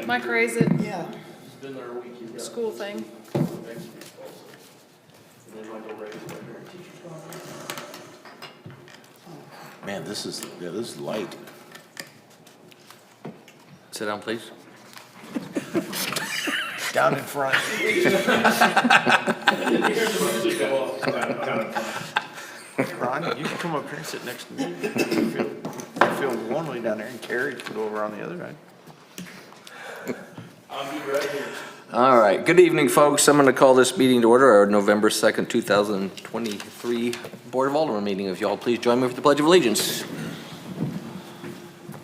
Mike raise it. Yeah. It's been there a week. You've got School thing. next week also. And then Michael raised it there. Man, this is light. Sit down, please. Down in front. Ron, you can come up here and sit next to me. I feel lonely down there, and Carrie could go over on the other side. I'll be right here. All right, good evening, folks. I'm going to call this meeting to order, our November 2nd, 2023 Board of Aldermen meeting. If y'all please join me for the Pledge of Allegiance.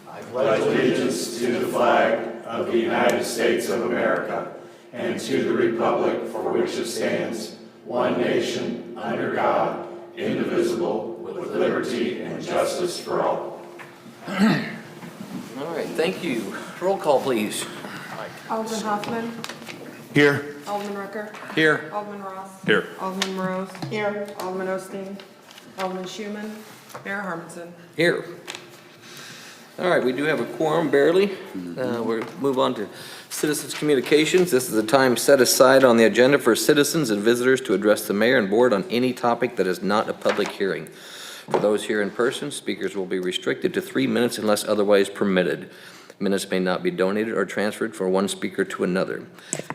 I pledge allegiance to the flag of the United States of America and to the republic for which it stands, one nation, under God, indivisible, with liberty and justice for all. All right, thank you. Roll call, please. Alderman Hoffman. Here. Alderman Rucker. Here. Alderman Ross. Here. Alderman Morose. Here. Alderman Osteen. Alderman Schuman. Mayor Harmonson. Here. All right, we do have a quorum, barely. We'll move on to citizens' communications. This is a time set aside on the agenda for citizens and visitors to address the mayor and board on any topic that is not a public hearing. For those here in person, speakers will be restricted to 3 minutes unless otherwise permitted. Minutes may not be donated or transferred from one speaker to another.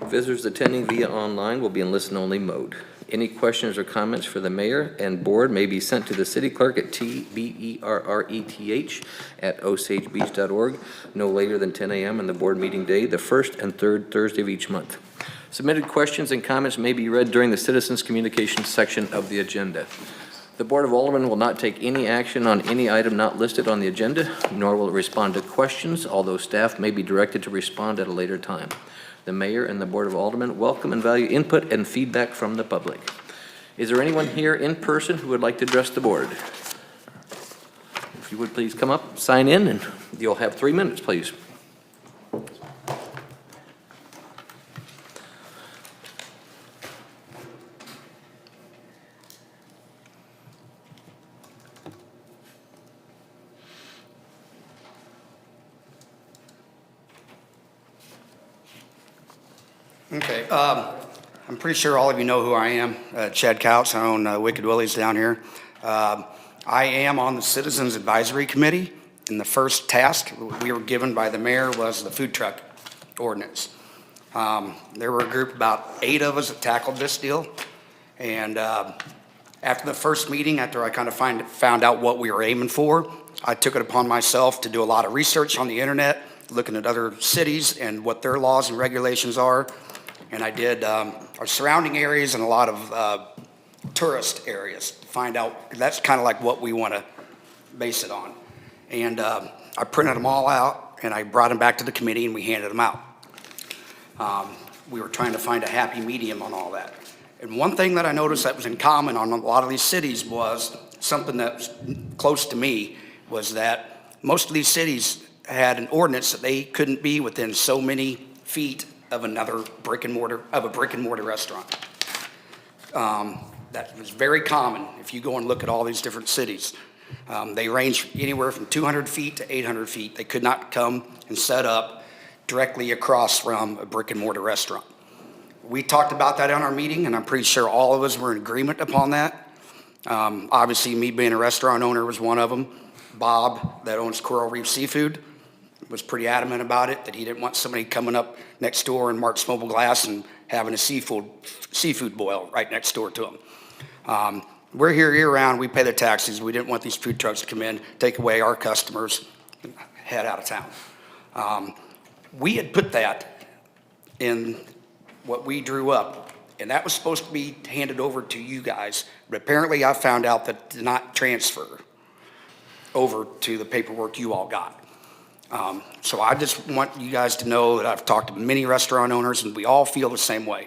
Visitors attending via online will be in listen-only mode. Any questions or comments for the mayor and board may be sent to the city clerk at tberreth@osagebeach.org no later than 10 a.m. on the board meeting day, the first and third Thursday of each month. Submitted questions and comments may be read during the citizens' communications section of the agenda. The Board of Aldermen will not take any action on any item not listed on the agenda, nor will it respond to questions, although staff may be directed to respond at a later time. The Mayor and the Board of Aldermen welcome and value input and feedback from the public. Is there anyone here in person who would like to address the board? If you would please come up, sign in, and you'll have 3 minutes, please. Okay, I'm pretty sure all of you know who I am. Chad Couch, I own Wicked Willie's down here. I am on the Citizens Advisory Committee, and the first task we were given by the mayor was the food truck ordinance. There were a group, about 8 of us that tackled this deal, and after the first meeting, after I kind of found out what we were aiming for, I took it upon myself to do a lot of research on the internet, looking at other cities and what their laws and regulations are. And I did our surrounding areas and a lot of tourist areas to find out. That's kind of like what we want to base it on. And I printed them all out, and I brought them back to the committee, and we handed them out. We were trying to find a happy medium on all that. And one thing that I noticed that was in common on a lot of these cities was something that was close to me, was that most of these cities had an ordinance that they couldn't be within so many feet of another brick and mortar restaurant. That was very common if you go and look at all these different cities. They range anywhere from 200 feet to 800 feet. They could not come and set up directly across from a brick and mortar restaurant. We talked about that on our meeting, and I'm pretty sure all of us were in agreement upon that. Obviously, me being a restaurant owner was one of them. Bob, that owns Coral Reef Seafood, was pretty adamant about it, that he didn't want somebody coming up next door in Mark's Mobile Glass and having a seafood boil right next door to him. We're here year-round. We pay the taxes. We didn't want these food trucks to come in, take away our customers, and head out of town. We had put that in what we drew up, and that was supposed to be handed over to you guys, but apparently I found out that did not transfer over to the paperwork you all got. So I just want you guys to know that I've talked to many restaurant owners, and we all feel the same way.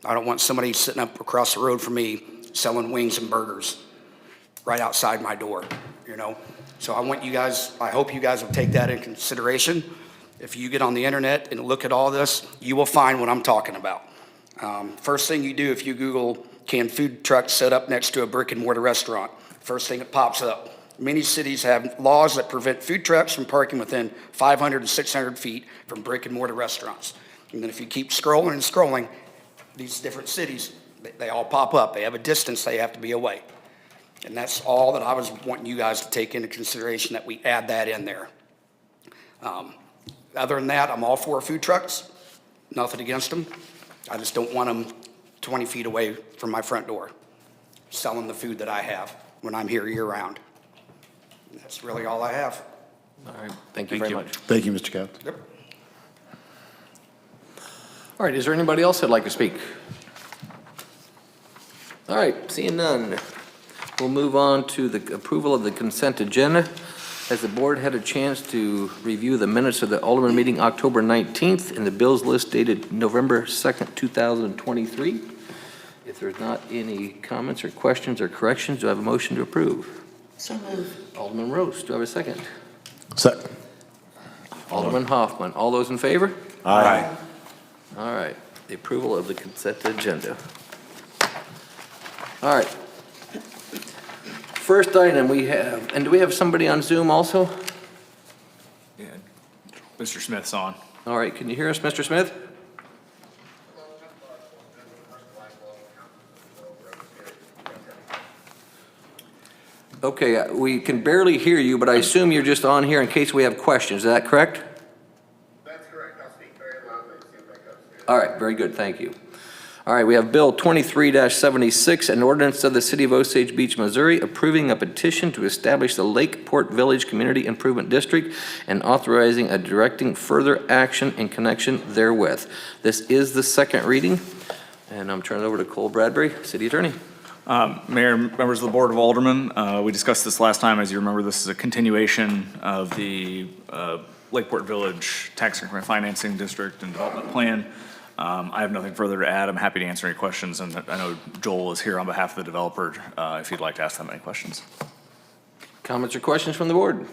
I don't want somebody sitting up across the road from me selling wings and burgers right outside my door, you know? So I hope you guys will take that in consideration. If you get on the internet and look at all this, you will find what I'm talking about. First thing you do, if you Google, can food trucks set up next to a brick and mortar restaurant? First thing that pops up Many cities have laws that prevent food trucks from parking within 500 and 600 feet from brick and mortar restaurants. And then if you keep scrolling and scrolling, these different cities, they all pop up. They have a distance they have to be away. And that's all that I was wanting you guys to take into consideration, that we add that in there. Other than that, I'm all for food trucks. Nothing against them. I just don't want them 20 feet away from my front door, selling the food that I have when I'm here year-round. That's really all I have. All right, thank you very much. Thank you, Mr. Captain. Yep. All right, is there anybody else that'd like to speak? All right, seeing none, we'll move on to the approval of the consent agenda. Has the board had a chance to review the minutes of the Alderman meeting October 19th and the bills list dated November 2nd, 2023? If there's not any comments or questions or corrections, do I have a motion to approve? So moved. Alderman Rose, do I have a second? Second. Alderman Hoffman, all those in favor? Aye. All right, the approval of the consent agenda. All right. First item we have, and do we have somebody on Zoom also? Yeah, Mr. Smith's on. All right, can you hear us, Mr. Smith? Okay, we can barely hear you, but I assume you're just on here in case we have questions. Is that correct? That's correct. I'll speak very loudly to see if that goes through. All right, very good, thank you. All right, we have Bill 23-76, an ordinance of the City of Osage Beach, Missouri, approving a petition to establish the Lakeport Village Community Improvement District and authorizing a directing further action in connection therewith. This is the second reading, and I'm turning it over to Cole Bradbury, City Attorney. Mayor, members of the Board of Aldermen, we discussed this last time. As you remember, this is a continuation of the Lakeport Village Tax Increment Financing District and Development Plan. I have nothing further to add. I'm happy to answer any questions, and I know Joel is here on behalf of the developer if you'd like to ask them any questions. Comments or questions from the board?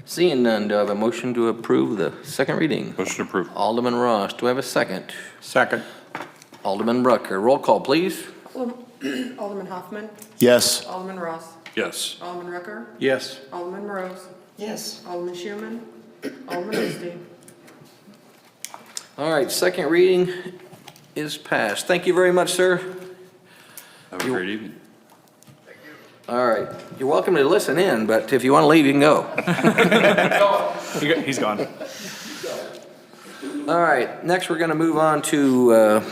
Seeing none, do I have a motion to approve the second reading? Motion approved. Alderman Ross, do I have a second? Second. Alderman Rucker, roll call, please. Alderman Hoffman, Yes. Alderman Ross, Yes. Alderman Rucker, Yes. Alderman Rose, Yes. Alderman Schuman, Alderman Osteen. All right, second reading is passed. Thank you very much, sir. Have a great evening. All right, you're welcome to listen in, but if you want to leave, you can go. He's gone. All right, next we're going to move on to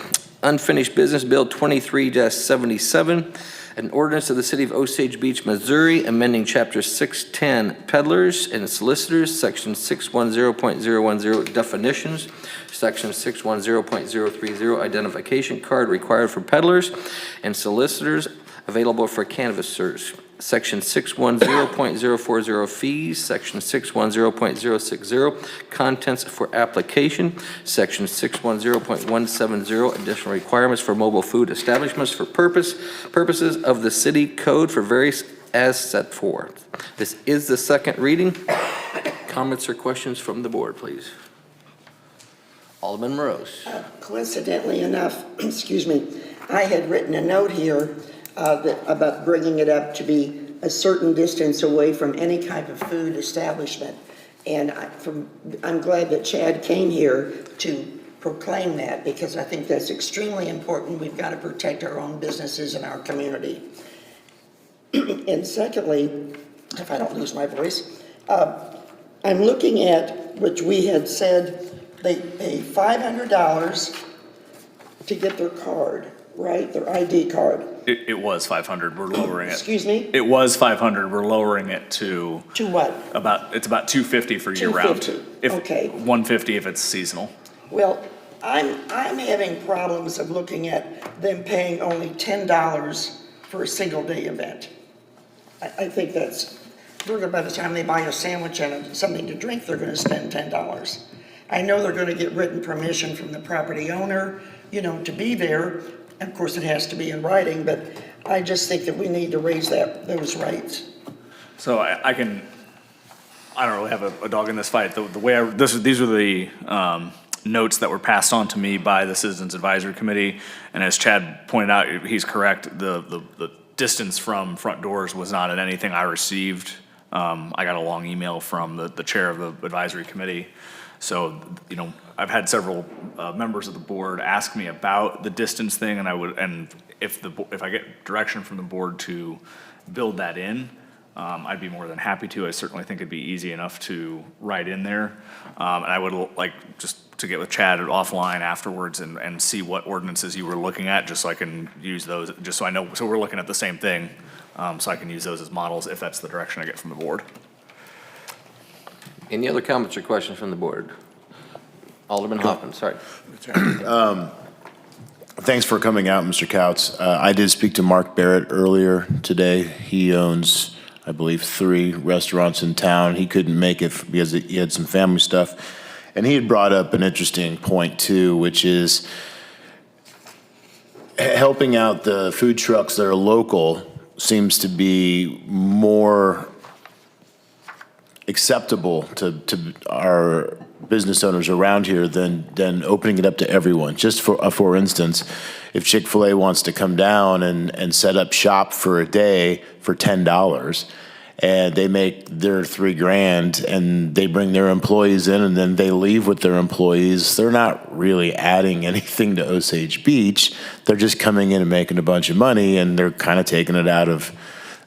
unfinished business, Bill 23-77, an ordinance of the City of Osage Beach, Missouri, amending Chapter 610 Peddlers and Solicitors, Section 610.010 Definitions, Section 610.030 Identification Card required for peddlers and solicitors available for canvassers, Section 610.040 Fees, Section 610.060 Contents for Application, Section 610.170 Additional Requirements for Mobile Food Establishments for purposes of the City Code for various as set forth. This is the second reading. Comments or questions from the board, please? Alderman Morose. Coincidentally enough, excuse me, I had written a note here about bringing it up to be a certain distance away from any type of food establishment. And I'm glad that Chad came here to proclaim that, because I think that's extremely important. We've got to protect our own businesses and our community. And secondly, if I don't lose my voice, I'm looking at, which we had said, they pay $500 to get their card, right? Their ID card. It was 500. We're lowering it. Excuse me? It was 500. We're lowering it to To what? it's about 250 for year round. 250, okay. 150 if it's seasonal. Well, I'm having problems of looking at them paying only $10 for a single day event. I think that's, by the time they buy a sandwich and something to drink, they're gonna spend $10. I know they're gonna get written permission from the property owner, to be there. Of course, it has to be in writing, but I just think that we need to raise those rates. So I don't really have a dog in this fight. The way these are the notes that were passed on to me by the Citizens Advisory Committee, and as Chad pointed out, he's correct. The distance from front doors was not in anything I received. I got a long email from the chair of the advisory committee. So, you know, I've had several members of the board ask me about the distance thing, and if I get direction from the board to build that in, I'd be more than happy to. I certainly think it'd be easy enough to write in there. And I would like just to get with Chad offline afterwards and see what ordinances you were looking at, just so I can use those, just so I know, so we're looking at the same thing. So I can use those as models if that's the direction I get from the board. Any other comments or questions from the board? Alderman Hoffman, sorry. Thanks for coming out, Mr. Couts. I did speak to Mark Barrett earlier today. He owns, I believe, 3 restaurants in town. He couldn't make it because he had some family stuff. And he had brought up an interesting point too, which is helping out the food trucks that are local seems to be more acceptable to our business owners around here than opening it up to everyone. Just for instance, if Chick-fil-A wants to come down and set up shop for a day for $10, and they make their $3,000 and they bring their employees in and then they leave with their employees, they're not really adding anything to Osage Beach. They're just coming in and making a bunch of money, and they're kind of taking it out of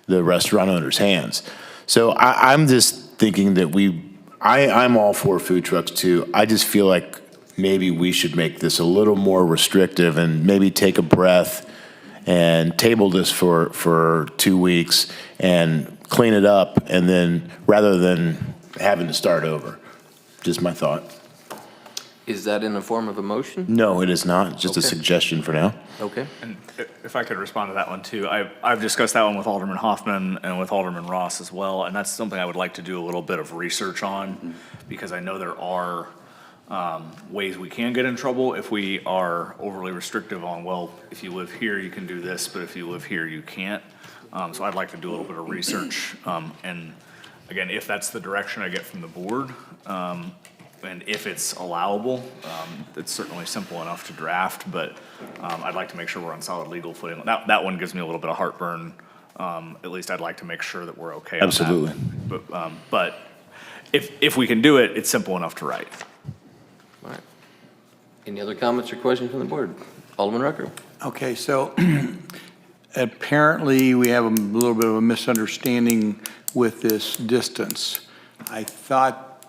the restaurant owner's hands. So I'm just thinking that I'm all for food trucks too. I just feel like maybe we should make this a little more restrictive and maybe take a breath and table this for 2 weeks and clean it up, and then rather than having to start over. Just my thought. Is that in the form of a motion? No, it is not. It's just a Okay. suggestion for now. Okay. And if I could respond to that one too, I've discussed that one with Alderman Hoffman and with Alderman Ross as well, and that's something I would like to do a little bit of research on, because I know there are ways we can get in trouble if we are overly restrictive on, well, if you live here, you can do this, but if you live here, you can't. So I'd like to do a little bit of research, and again, if that's the direction I get from the board, and if it's allowable, it's certainly simple enough to draft, but I'd like to make sure we're on solid legal footing. That one gives me a little bit of heartburn. At least I'd like to make sure that we're okay on that. Absolutely. But if we can do it, it's simple enough to write. All right. Any other comments or questions from the board? Alderman Rucker. Okay, so apparently we have a little bit of a misunderstanding with this distance. I thought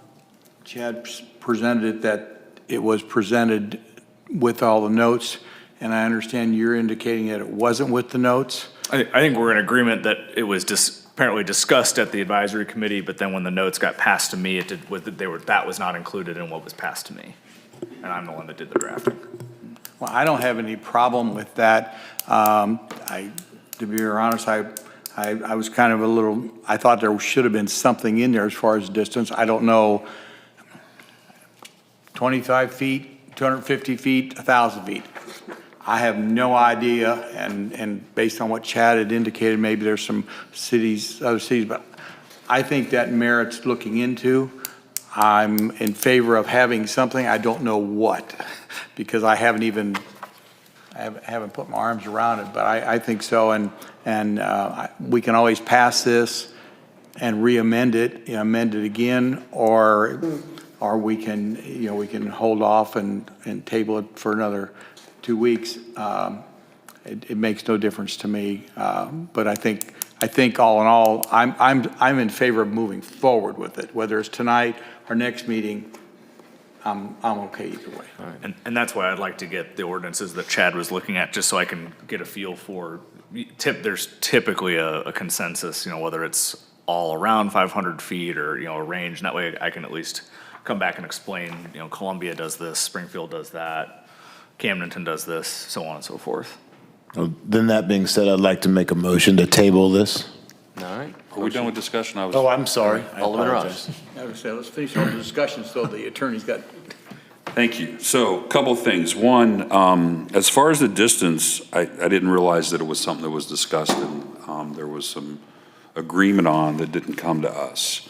Chad presented it that it was presented with all the notes, and I understand you're indicating that it wasn't with the notes. I think we're in agreement that it was apparently discussed at the advisory committee, but then when the notes got passed to me, that was not included in what was passed to me, and I'm the one that did the drafting. Well, I don't have any problem with that. To be honest, I was kind of I thought there should have been something in there as far as distance. I don't know, 25 feet, 250 feet, 1,000 feet. I have no idea, and based on what Chad had indicated, maybe there's some other cities, but I think that merits looking into. I'm in favor of having something, I don't know what, because I haven't put my arms around it, but I think so, and we can always pass this and re-amend it, amend it again, or we can, we can hold off and table it for another 2 weeks. It makes no difference to me, but I think all in all, I'm in favor of moving forward with it, whether it's tonight or next meeting. I'm okay either way. And that's why I'd like to get the ordinances that Chad was looking at, just so I can get a feel for, there's typically a consensus, whether it's all around 500 feet or, a range, and that way I can at least come back and explain, Columbia does this, Springfield does that, Camdenton does this, so on and so forth. Well, then that being said, I'd like to make a motion to table this. All right. Are we done with discussion? Oh, I'm sorry. I Alderman apologize. Ross. I would say, let's finish all the discussion so the attorney's got. Thank you. So, a couple of things. One, as far as the distance, I didn't realize that it was something that was discussed and there was some agreement on that didn't come to us.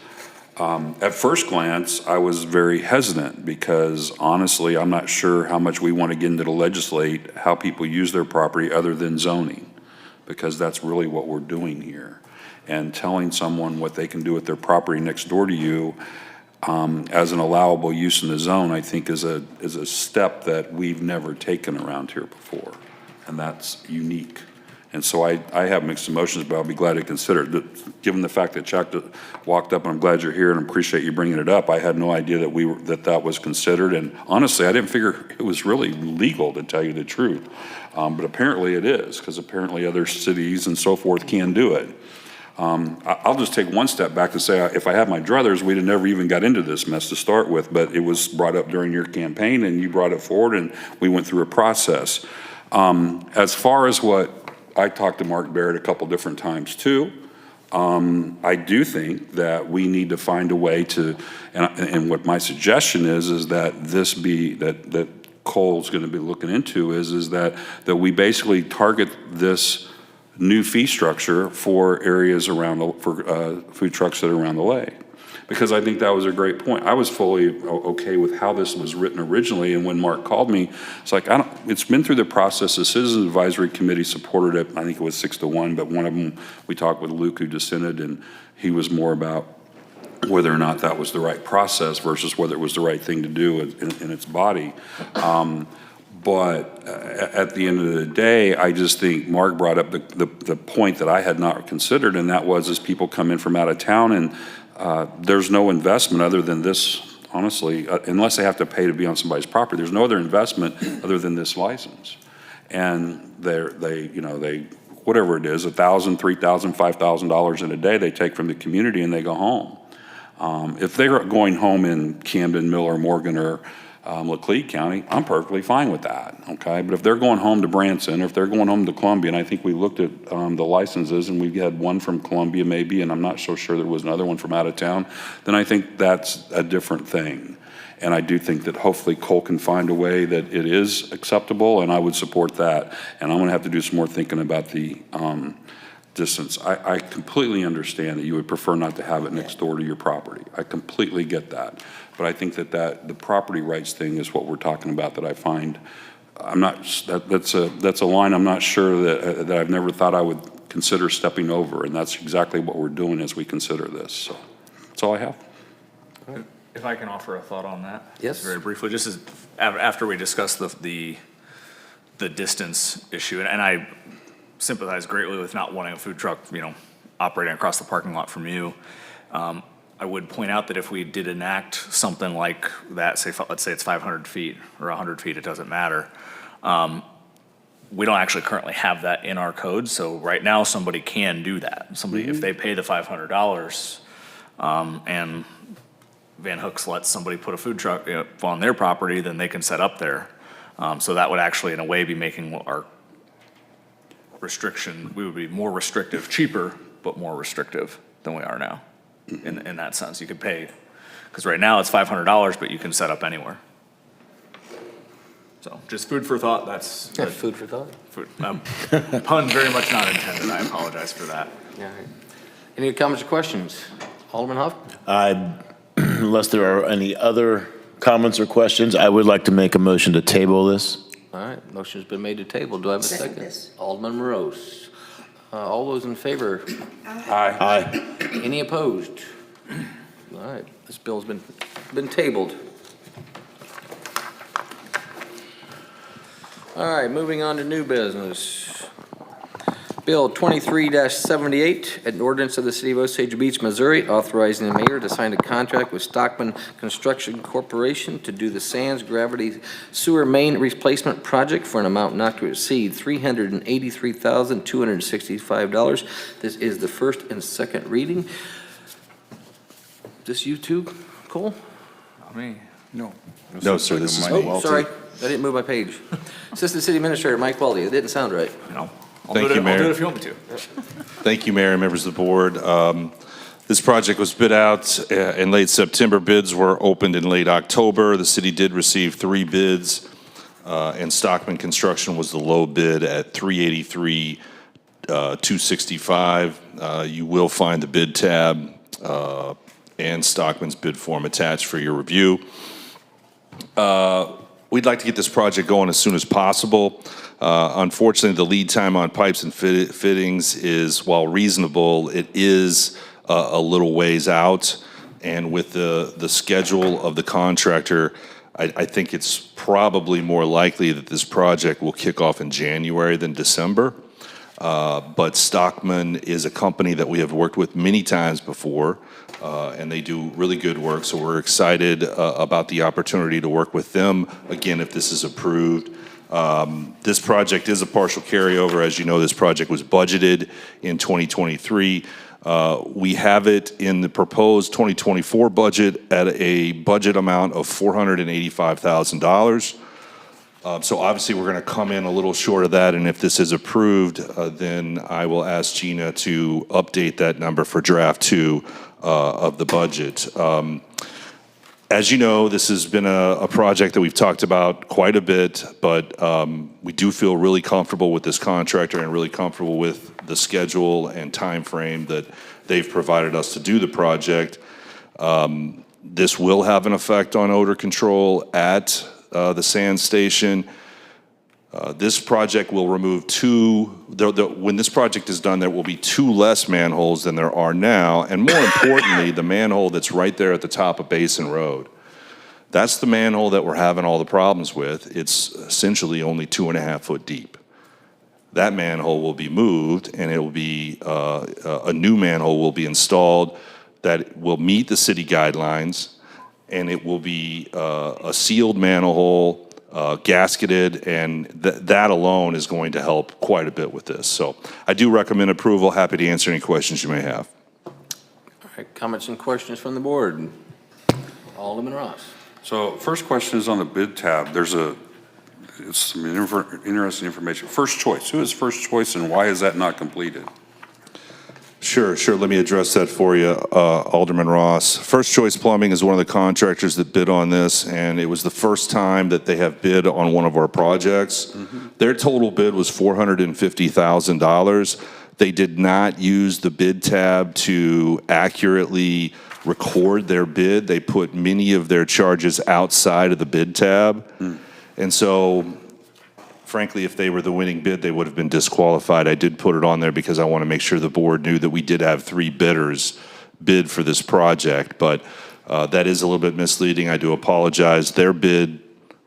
At first glance, I was very hesitant because honestly, I'm not sure how much we want to get into the legislate how people use their property other than zoning. because that's really what we're doing here. And telling someone what they can do with their property next door to you as an allowable use in the zone, I think is a step that we've never taken around here before, and that's unique. And so I have mixed emotions, but I'll be glad to consider it. Given the fact that Chuck walked up, and I'm glad you're here and appreciate you bringing it up. I had no idea that that was considered, and honestly, I didn't figure it was really legal, to tell you the truth. But apparently it is, because apparently other cities and so forth can do it. I'll just take one step back and say, if I had my druthers, we'd have never even got into this mess to start with, but it was brought up during your campaign, and you brought it forward, and we went through a process. As far as what I talked to Mark Barrett a couple different times too, I do think that we need to find a way to, and what my suggestion is that this be, that Cole's gonna be looking into is that we basically target this new fee structure for areas around, for food trucks that are around the lake. Because I think that was a great point. I was fully okay with how this was written originally, and when Mark called me, it's like, it's been through the process. The Citizens Advisory Committee supported it. I think it was 6-1, but one of them, we talked with Luke, who dissented, and he was more about whether or not that was the right process versus whether it was the right thing to do in its body. But at the end of the day, I just think Mark brought up the point that I had not considered, and that was as people come in from out of town, and there's no investment other than this, honestly, unless they have to pay to be on somebody's property. There's no other investment other than this license. And they whatever it is, $1,000, $3,000, $5,000 in a day they take from the community and they go home. If they're going home in Camden, Miller, Morgan, or Laclede County, I'm perfectly fine with that, okay? But if they're going home to Branson, or if they're going home to Columbia, and I think we looked at the licenses, and we had one from Columbia maybe, and I'm not so sure there was another one from out of town, then I think that's a different thing. And I do think that hopefully Cole can find a way that it is acceptable, and I would support that. And I'm gonna have to do some more thinking about the distance. I completely understand that you would prefer not to have it next door to your property. I completely get that. But I think that the property rights thing is what we're talking about, that I find, that's a line I'm not sure that I've never thought I would consider stepping over, and that's exactly what we're doing as we consider this. So that's all I have. If I can offer a thought on that? Yes. Very briefly, just as, after we discuss the distance issue, and I sympathize greatly with not wanting a food truck, operating across the parking lot from you. I would point out that if we did enact something like that, let's say it's 500 feet or 100 feet, it doesn't matter. We don't actually currently have that in our code, so right now somebody can do that. If they pay the $500, and Van Hooks lets somebody put a food truck on their property, then they can set up there. So that would actually, in a way, be making our restriction, we would be more restrictive, cheaper, but more restrictive than we are now. In that sense, you could pay, because right now it's $500, but you can set up anywhere. So just food for thought. That's food for thought. Pun very much not intended. I apologize for that. All right. Any comments or questions? Alderman Huff? Unless there are any other comments or questions, I would like to make a motion to table this. All right, motion's been made to table. Do I have a Second second? this. Alderman Morose. All those in favor? Aye. Any opposed? All right, this bill's been tabled. All right, moving on to new business. Bill 23-78, an ordinance of the City of Osage Beach, Missouri, authorizing the mayor to sign a contract with Stockman Construction Corporation to do the Sands Gravity Sewer Main Replacement Project for an amount not to exceed $383,265. This is the first and second reading. This you too, Cole? Not me. No. No, sir, this is Oh, sorry, I didn't move my page. Assistant City Administrator Mike Welty, it didn't sound right. Thank you, Mayor. I'll do it if you want me to. Thank you, Mayor and members of the board. This project was bid out in late September. Bids were opened in late October. The city did receive 3 bids, and Stockman Construction was the low bid at $383,265. You will find the bid tab and Stockman's bid form attached for your review. We'd like to get this project going as soon as possible. Unfortunately, the lead time on pipes and fittings is, while reasonable, it is a little ways out. And with the schedule of the contractor, I think it's probably more likely that this project will kick off in January than December. But Stockman is a company that we have worked with many times before, and they do really good work. So we're excited about the opportunity to work with them again if this is approved. This project is a partial carryover. As you know, this project was budgeted in 2023. We have it in the proposed 2024 budget at a budget amount of $485,000. So obviously, we're going to come in a little short of that, and if this is approved, then I will ask Gina to update that number for draft 2 of the budget. As you know, this has been a project that we've talked about quite a bit, but we do feel really comfortable with this contractor and really comfortable with the schedule and time frame that they've provided us to do the project. This will have an effect on odor control at the sand station. This project will remove when this project is done, there will be 2 less manholes than there are now, and more importantly, the manhole that's right there at the top of Basin Road. That's the manhole that we're having all the problems with. It's essentially only 2.5 foot deep. That manhole will be moved, and it will be a new manhole will be installed that will meet the city guidelines, and it will be a sealed manhole, gasketed, and that alone is going to help quite a bit with this. So I do recommend approval. Happy to answer any questions you may have. All right, comments and questions from the board. Alderman Ross. So first question is on the bid tab. There's it's some interesting information. First choice, who is first choice and why is that not completed? Sure. Let me address that for you, Alderman Ross. First Choice Plumbing is one of the contractors that bid on this, and it was the first time that they have bid on one of our projects. Their total bid was $450,000. They did not use the bid tab to accurately record their bid. They put many of their charges outside of the bid tab. And so, frankly, if they were the winning bid, they would have been disqualified. I did put it on there because I want to make sure the board knew that we did have 3 bidders bid for this project, but that is a little bit misleading. I do apologize. Their bid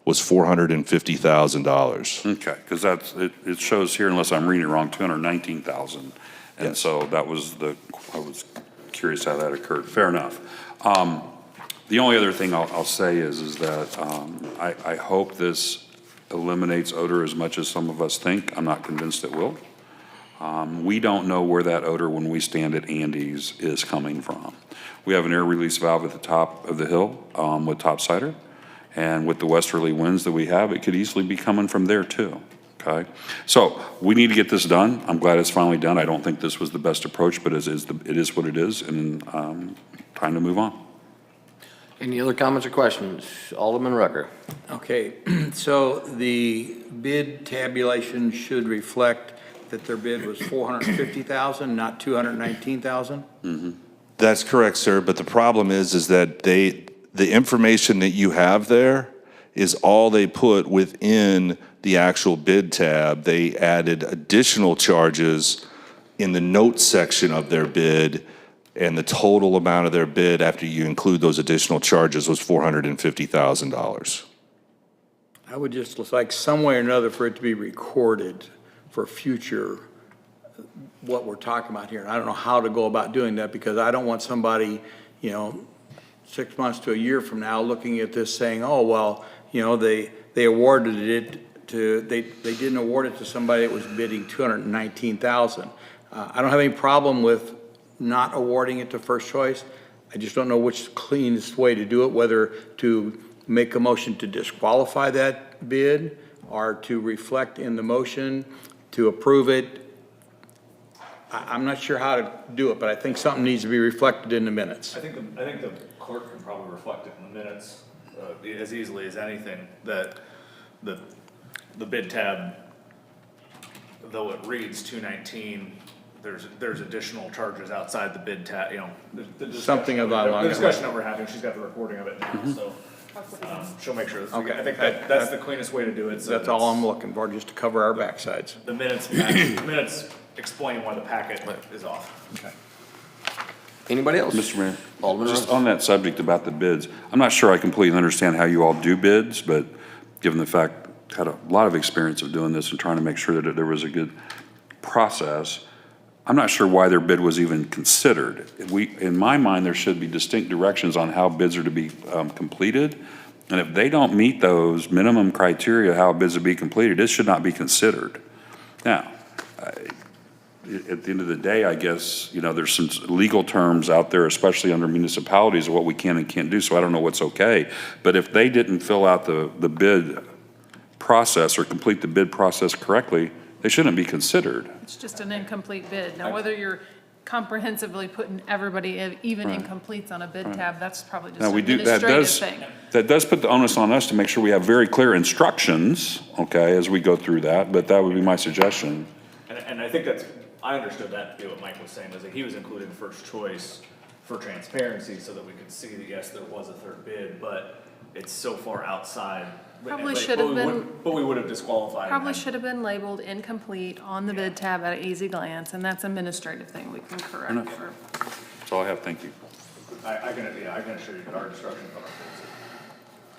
was $450,000. Okay, because it shows here, unless I'm reading it wrong, $219,000. And so that was I was curious how that occurred. Fair enough. The only other thing I'll say is that I hope this eliminates odor as much as some of us think. I'm not convinced it will. We don't know where that odor, when we stand at Andy's, is coming from. We have an air release valve at the top of the hill with topsider, and with the westerly winds that we have, it could easily be coming from there too. Okay, so we need to get this done. I'm glad it's finally done. I don't think this was the best approach, but it is what it is, and time to move on. Any other comments or questions? Alderman Rucker. Okay, so the bid tabulation should reflect that their bid was $450,000, not $219,000? That's correct, sir, but the problem is that the information that you have there is all they put within the actual bid tab. They added additional charges in the notes section of their bid, and the total amount of their bid after you include those additional charges was $450,000. I would just like some way or another for it to be recorded for future, what we're talking about here. And I don't know how to go about doing that, because I don't want somebody, 6 months to a year from now looking at this saying, oh, well, they awarded it to, they didn't award it to somebody that was bidding $219,000. I don't have any problem with not awarding it to First Choice. I just don't know which cleanest way to do it, whether to make a motion to disqualify that bid or to reflect in the motion to approve it. I'm not sure how to do it, but I think something needs to be reflected in the minutes. I think the clerk can probably reflect it in the minutes as easily as anything, that the bid tab, though it reads 219, there's additional charges outside the bid tab, the Something about the discussion that we're having, she's got the recording of it now, so. She'll make sure. Okay, I think that's the cleanest way to do it. So That's all I'm looking for, just to cover our backsides. The minutes explain why the packet is off. Okay. Anybody else? Mr. Mayor, Alderman just Ross. on that subject about the bids, I'm not sure I completely understand how you all do bids, but given the fact, had a lot of experience of doing this and trying to make sure that there was a good process, I'm not sure why their bid was even considered. In my mind, there should be distinct directions on how bids are to be completed. And if they don't meet those minimum criteria, how bids are to be completed, it should not be considered. Now, at the end of the day, I guess, there's some legal terms out there, especially under municipalities, of what we can and can't do, so I don't know what's okay. But if they didn't fill out the bid process or complete the bid process correctly, they shouldn't be considered. It's just an incomplete bid. Now, whether you're comprehensively putting everybody, even incompletes on a bid tab, that's probably just Now, an we do, administrative thing. that does put the onus on us to make sure we have very clear instructions, okay, as we go through that, but that would be my suggestion. And I think I understood that to be what Mike was saying, is that he was including first choice for transparency so that we could see that, yes, there was a third bid, but it's so far outside. Probably should have been. But we would have disqualified. Probably him. should have been labeled incomplete on the bid tab at an easy glance, and that's an administrative thing we can correct. Or- That's all I have, thank you. I can assure you that our instructions on our bids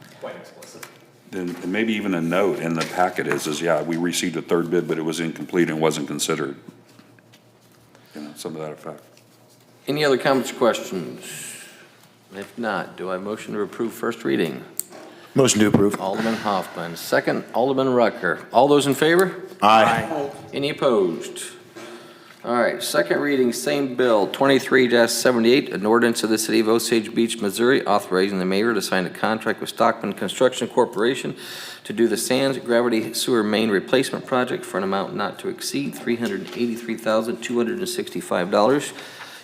are quite explicit. Then and maybe even a note in the packet is, yeah, we received a third bid, but it was incomplete and wasn't considered. Some of that effect. Any other comments or questions? If not, do I motion to approve first reading? Motion to approve. Alderman Hoffman, second, Alderman Rucker. All those in favor? Aye. Any opposed? All right, second reading, same bill, 23-78, an ordinance of the City of Osage Beach, Missouri, authorizing the mayor to sign a contract with Stockman Construction Corporation to do the Sands Gravity Sewer Main Replacement Project for an amount not to exceed $383,265.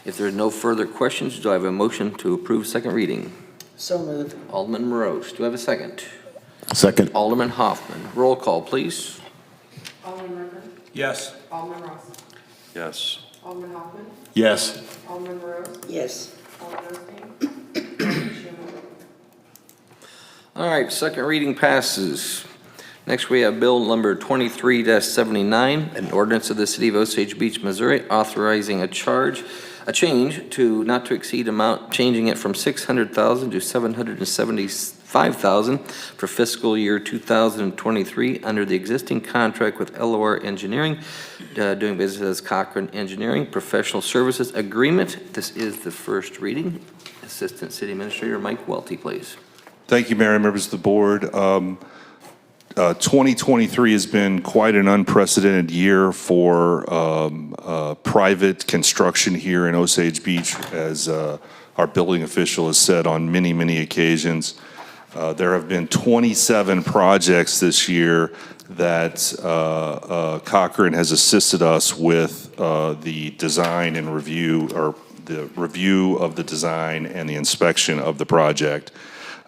If there are no further questions, do I have a motion to approve second reading? So moved. Alderman Morose, do I have a second? Second. Alderman Hoffman, roll call, please. Alderman Rucker. Yes. Alderman Ross. Yes. Alderman Hoffman. Yes. Alderman Rose. Yes. Alderman Osteen. Alderman Schuman. All right, second reading passes. Next, we have bill number 23-79, an ordinance of the City of Osage Beach, Missouri, authorizing a change to not to exceed amount, changing it from $600,000 to $775,000 for fiscal year 2023 under the existing contract with LOR Engineering, doing business as Cochran Engineering Professional Services Agreement. This is the first reading. Assistant City Administrator Mike Welty, please. Thank you, Mayor and members of the board. 2023 has been quite an unprecedented year for private construction here in Osage Beach, as our building official has said on many, many occasions. There have been 27 projects this year that Cochran has assisted us with the design and review, or the review of the design and the inspection of the project.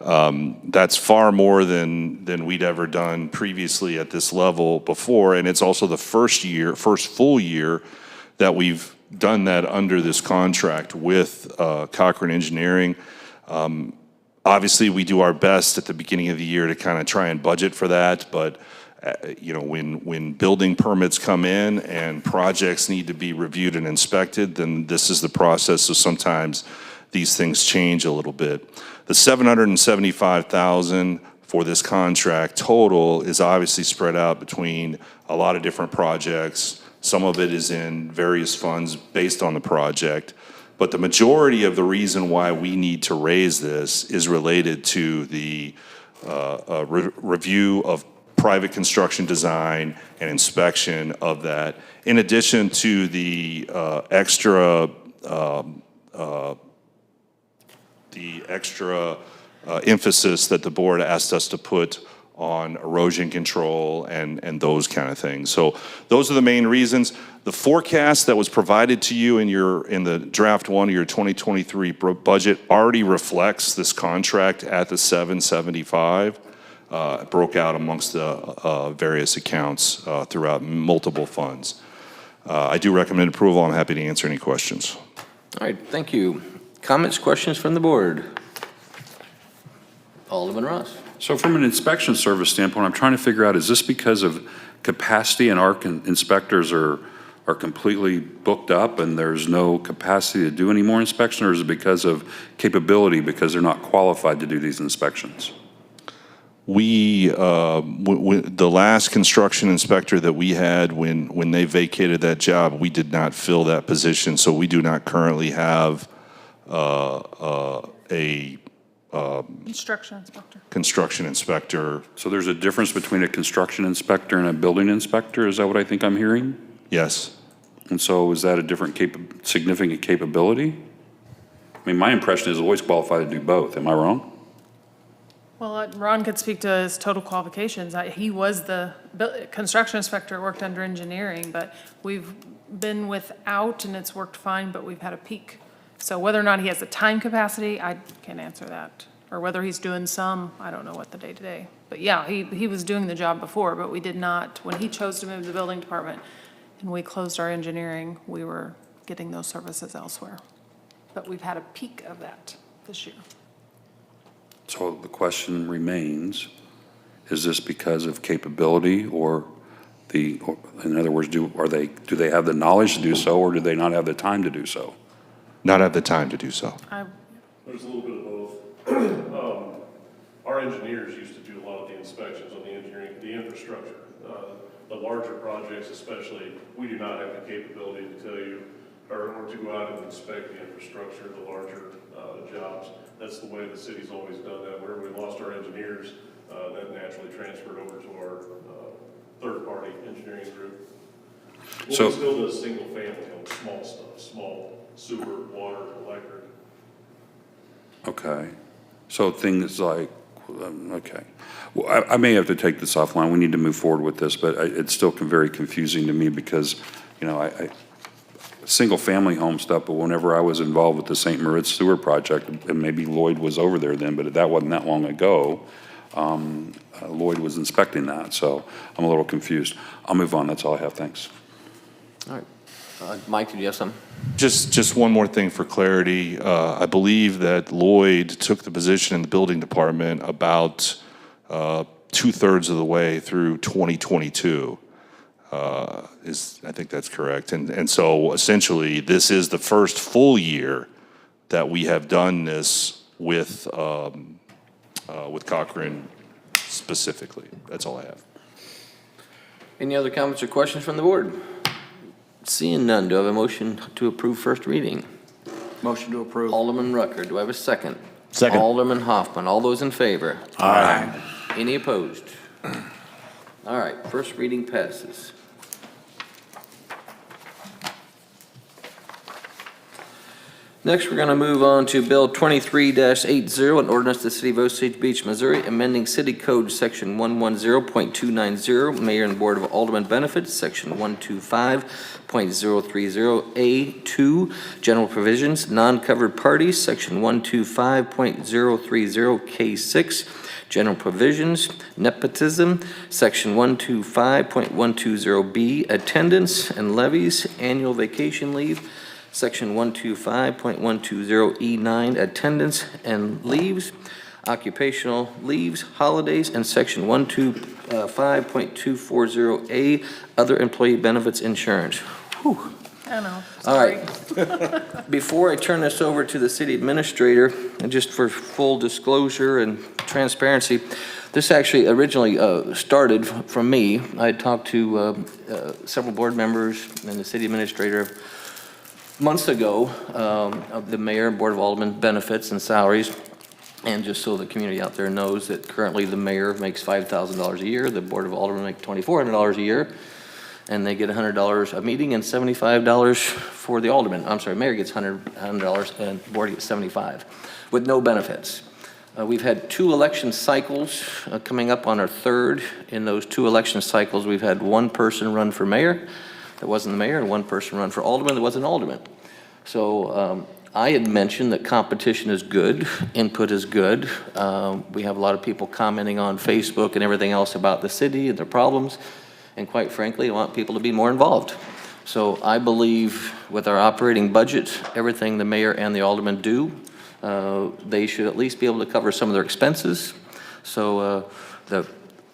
That's far more than we'd ever done previously at this level before, and it's also the first full year that we've done that under this contract with Cochran Engineering. Obviously, we do our best at the beginning of the year to kind of try and budget for that, but when building permits come in and projects need to be reviewed and inspected, then this is the process, so sometimes these things change a little bit. The $775,000 for this contract total is obviously spread out between a lot of different projects. Some of it is in various funds based on the project. But the majority of the reason why we need to raise this is related to the review of private construction design and inspection of that, in addition to the extra emphasis that the board asked us to put on erosion control and those kind of things. So those are the main reasons. The forecast that was provided to you in the draft one of your 2023 budget already reflects this contract at the 775, broke out amongst the various accounts throughout multiple funds. I do recommend approval. I'm happy to answer any questions. All right, thank you. Comments, questions from the board? Alderman Ross. So from an inspection service standpoint, I'm trying to figure out, is this because of capacity and our inspectors are completely booked up and there's no capacity to do any more inspection, or is it because of capability, because they're not qualified to do these inspections? We, the last construction inspector that we had, when they vacated that job, we did not fill that position, so we do not currently have a Construction inspector. construction inspector. So there's a difference between a construction inspector and a building inspector? Is that what I think I'm hearing? Yes. And so is that a different significant capability? I mean, my impression is always qualified to do both. Am I wrong? Well, Ron could speak to his total qualifications. He was the construction inspector, worked under engineering, but we've been without, and it's worked fine, but we've had a peak. So whether or not he has the time capacity, I can't answer that. Or whether he's doing some, I don't know what the day-to-day. But yeah, he was doing the job before, but we did not, when he chose to move to the building department and we closed our engineering, we were getting those services elsewhere. But we've had a peak of that this year. So the question remains, is this because of capability or in other words, do they have the knowledge to do so, or do they not have the time to do so? Not have the time to do so. There's a little bit of both. Our engineers used to do a lot of the inspections on the engineering, the infrastructure. The larger projects especially, we do not have the capability to tell you, or to go out and inspect the infrastructure, the larger jobs. That's the way the city's always done that. Whenever we lost our engineers, that naturally transferred over to our third-party engineering group. Well, So- we still do single family on small stuff, small sewer, water, electric. Okay. So things like, okay. Well, I may have to take this offline. We need to move forward with this, but it's still very confusing to me because, single-family home stuff, but whenever I was involved with the St. Moritz Sewer Project, and maybe Lloyd was over there then, but that wasn't that long ago, Lloyd was inspecting that, so I'm a little confused. I'll move on. That's all I have. Thanks. All right. Mike, did you have something? Just one more thing for clarity. I believe that Lloyd took the position in the building department about 2/3 of the way through 2022. I think that's correct. And so essentially, this is the first full year that we have done this with Cochran specifically. That's all I have. Any other comments or questions from the board? Seeing none, do I have a motion to approve first reading? Motion to approve. Alderman Rucker, do I have a second? Second. Alderman Hoffman, all those in favor? Aye. Any opposed? All right, first reading passes. Next, we're going to move on to Bill 23-80, an ordinance to the City of Osage Beach, Missouri, amending City Code Section 110.290, Mayor and Board of Aldermen Benefits, Section 125.030A2, General Provisions, Non-Covered Parties, Section 125.030K6, General Provisions, Nepotism, Section 125.120B, Attendance and Levies, Annual Vacation Leave, Section 125.120E9, Attendance and Leaves, Occupational Leaves, Holidays, and Section 125.240A, Other Employee Benefits Insurance. Whew. I know. All Sorry. right. Before I turn this over to the city administrator, and just for full disclosure and transparency, this actually originally started from me. I talked to several board members and the city administrator months ago of the mayor and board of aldermen benefits and salaries. And just so the community out there knows that currently the mayor makes $5,000 a year, the board of aldermen make $2,400 a year, and they get $100 a meeting and $75 for the alderman. I'm sorry, mayor gets $100 and board gets $75 with no benefits. We've had 2 election cycles coming up on our 3rd. In those 2 election cycles, we've had 1 person run for mayor that wasn't the mayor and 1 person run for alderman that wasn't alderman. So I had mentioned that competition is good, input is good. We have a lot of people commenting on Facebook and everything else about the city and their problems. And quite frankly, I want people to be more involved. So I believe with our operating budget, everything the mayor and the alderman do, they should at least be able to cover some of their expenses. So the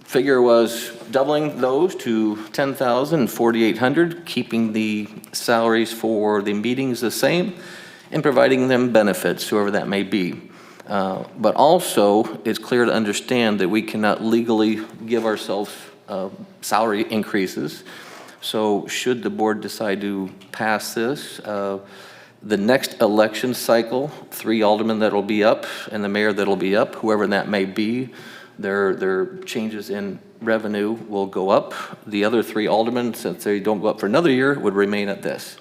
figure was doubling those to 10,000 and 4,800, keeping the salaries for the meetings the same, and providing them benefits, whoever that may be. But also, it's clear to understand that we cannot legally give ourselves salary increases. So should the board decide to pass this, the next election cycle, 3 aldermen that'll be up and the mayor that'll be up, whoever that may be, their changes in revenue will go up. The other 3 aldermen, since they don't go up for another year, would remain at this.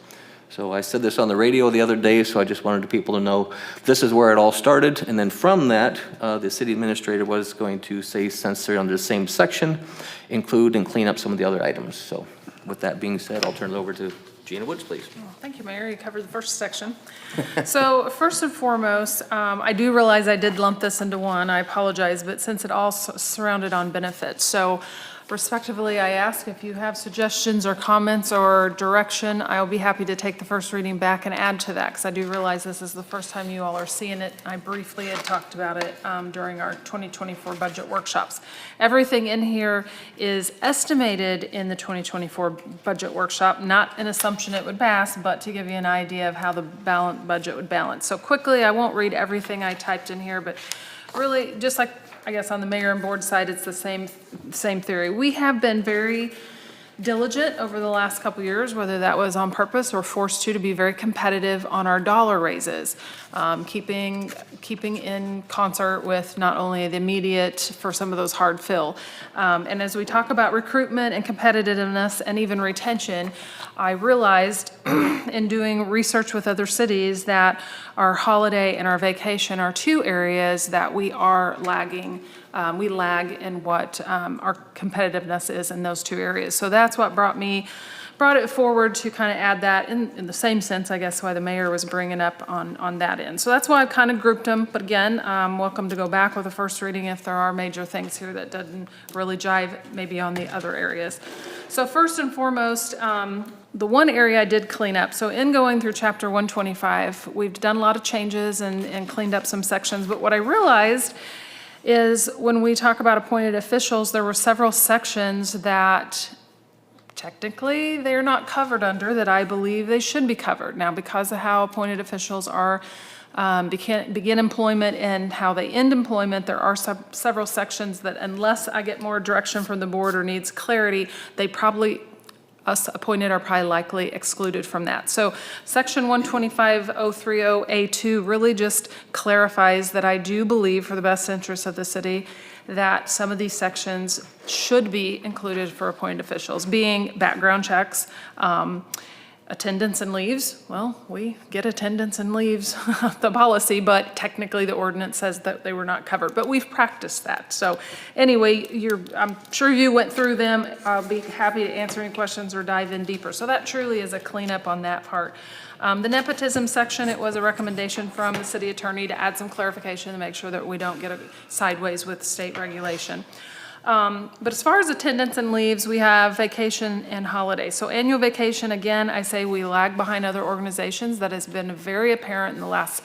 So I said this on the radio the other day, so I just wanted people to know this is where it all started. And then from that, the city administrator was going to say, since they're under the same section, include and clean up some of the other items. So with that being said, I'll turn it over to Gina Woods, please. Thank you, Mayor. You covered the first section. So first and foremost, I do realize I did lump this into one. I apologize, but since it all surrounded on benefits. So respectively, I ask if you have suggestions or comments or direction, I'll be happy to take the first reading back and add to that, because I do realize this is the first time you all are seeing it. I briefly had talked about it during our 2024 budget workshops. Everything in here is estimated in the 2024 budget workshop, not an assumption it would pass, but to give you an idea of how the budget would balance. So quickly, I won't read everything I typed in here, but really, just like I guess on the mayor and board side, it's the same theory. We have been very diligent over the last couple years, whether that was on purpose or forced to be very competitive on our dollar raises, keeping in concert with not only the immediate for some of those hard fill. And as we talk about recruitment and competitiveness and even retention, I realized in doing research with other cities that our holiday and our vacation are 2 areas that we are lagging. We lag in what our competitiveness is in those 2 areas. So that's what brought it forward to kind of add that in the same sense, I guess, why the mayor was bringing up on that end. So that's why I've kind of grouped them. But again, welcome to go back with the first reading if there are major things here that doesn't really jive maybe on the other areas. So first and foremost, the one area I did clean up. So in going through chapter 125, we've done a lot of changes and cleaned up some sections. But what I realized is when we talk about appointed officials, there were several sections that technically they're not covered under that I believe they should be covered. Now, because of how appointed officials are begin employment and how they end employment, there are several sections that unless I get more direction from the board or needs clarity, us appointed are probably likely excluded from that. So section 125.030A2 really just clarifies that I do believe for the best interest of the city that some of these sections should be included for appointed officials, being background checks, attendance and leaves. Well, we get attendance and leaves, the policy, but technically the ordinance says that they were not covered, but we've practiced that. So anyway, I'm sure you went through them. I'll be happy to answer any questions or dive in deeper. So that truly is a cleanup on that part. The nepotism section, it was a recommendation from the city attorney to add some clarification to make sure that we don't get sideways with state regulation. But as far as attendance and leaves, we have vacation and holiday. So annual vacation, again, I say we lag behind other organizations. That has been very apparent in the last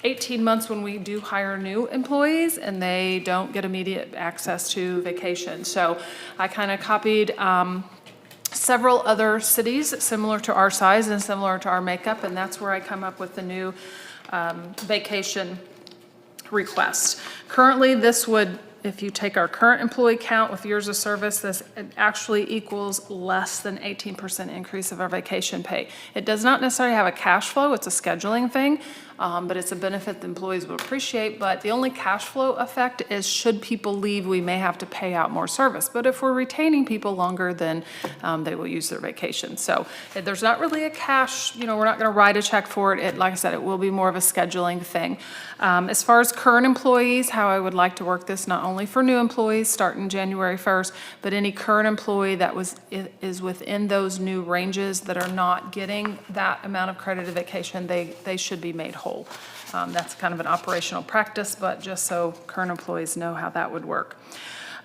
18 months when we do hire new employees and they don't get immediate access to vacation. So I kind of copied several other cities similar to our size and similar to our makeup, and that's where I come up with the new vacation request. Currently, this would, if you take our current employee count with years of service, this actually equals less than 18% increase of our vacation pay. It does not necessarily have a cash flow, it's a scheduling thing, but it's a benefit the employees will appreciate. But the only cash flow effect is should people leave, we may have to pay out more service. But if we're retaining people longer, then they will use their vacation. So there's not really a cash, we're not gonna write a check for it. Like I said, it will be more of a scheduling thing. As far as current employees, how I would like to work this, not only for new employees starting January 1st, but any current employee that is within those new ranges that are not getting that amount of credited vacation, they should be made whole. That's kind of an operational practice, but just so current employees know how that would work.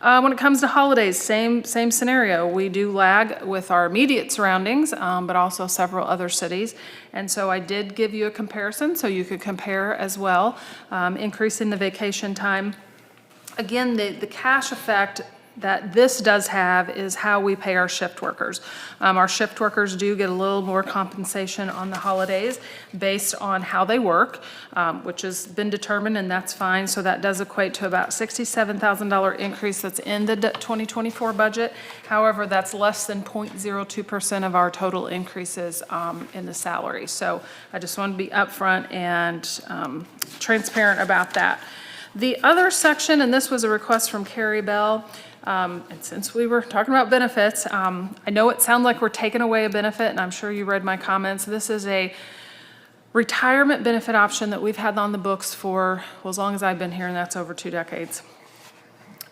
When it comes to holidays, same scenario. We do lag with our immediate surroundings, but also several other cities. And so I did give you a comparison so you could compare as well. Increasing the vacation time. again, the cash effect that this does have is how we pay our shift workers. Our shift workers do get a little more compensation on the holidays based on how they work, which has been determined, and that's fine. So that does equate to about $67,000 increase that's in the 2024 budget. However, that's less than 0.02% of our total increases in the salary. So I just want to be upfront and transparent about that. The other section, and this was a request from Carrie Bell, and since we were talking about benefits, I know it sounds like we're taking away a benefit, and I'm sure you read my comments. This is a retirement benefit option that we've had on the books for, well, as long as I've been here, and that's over 2 decades.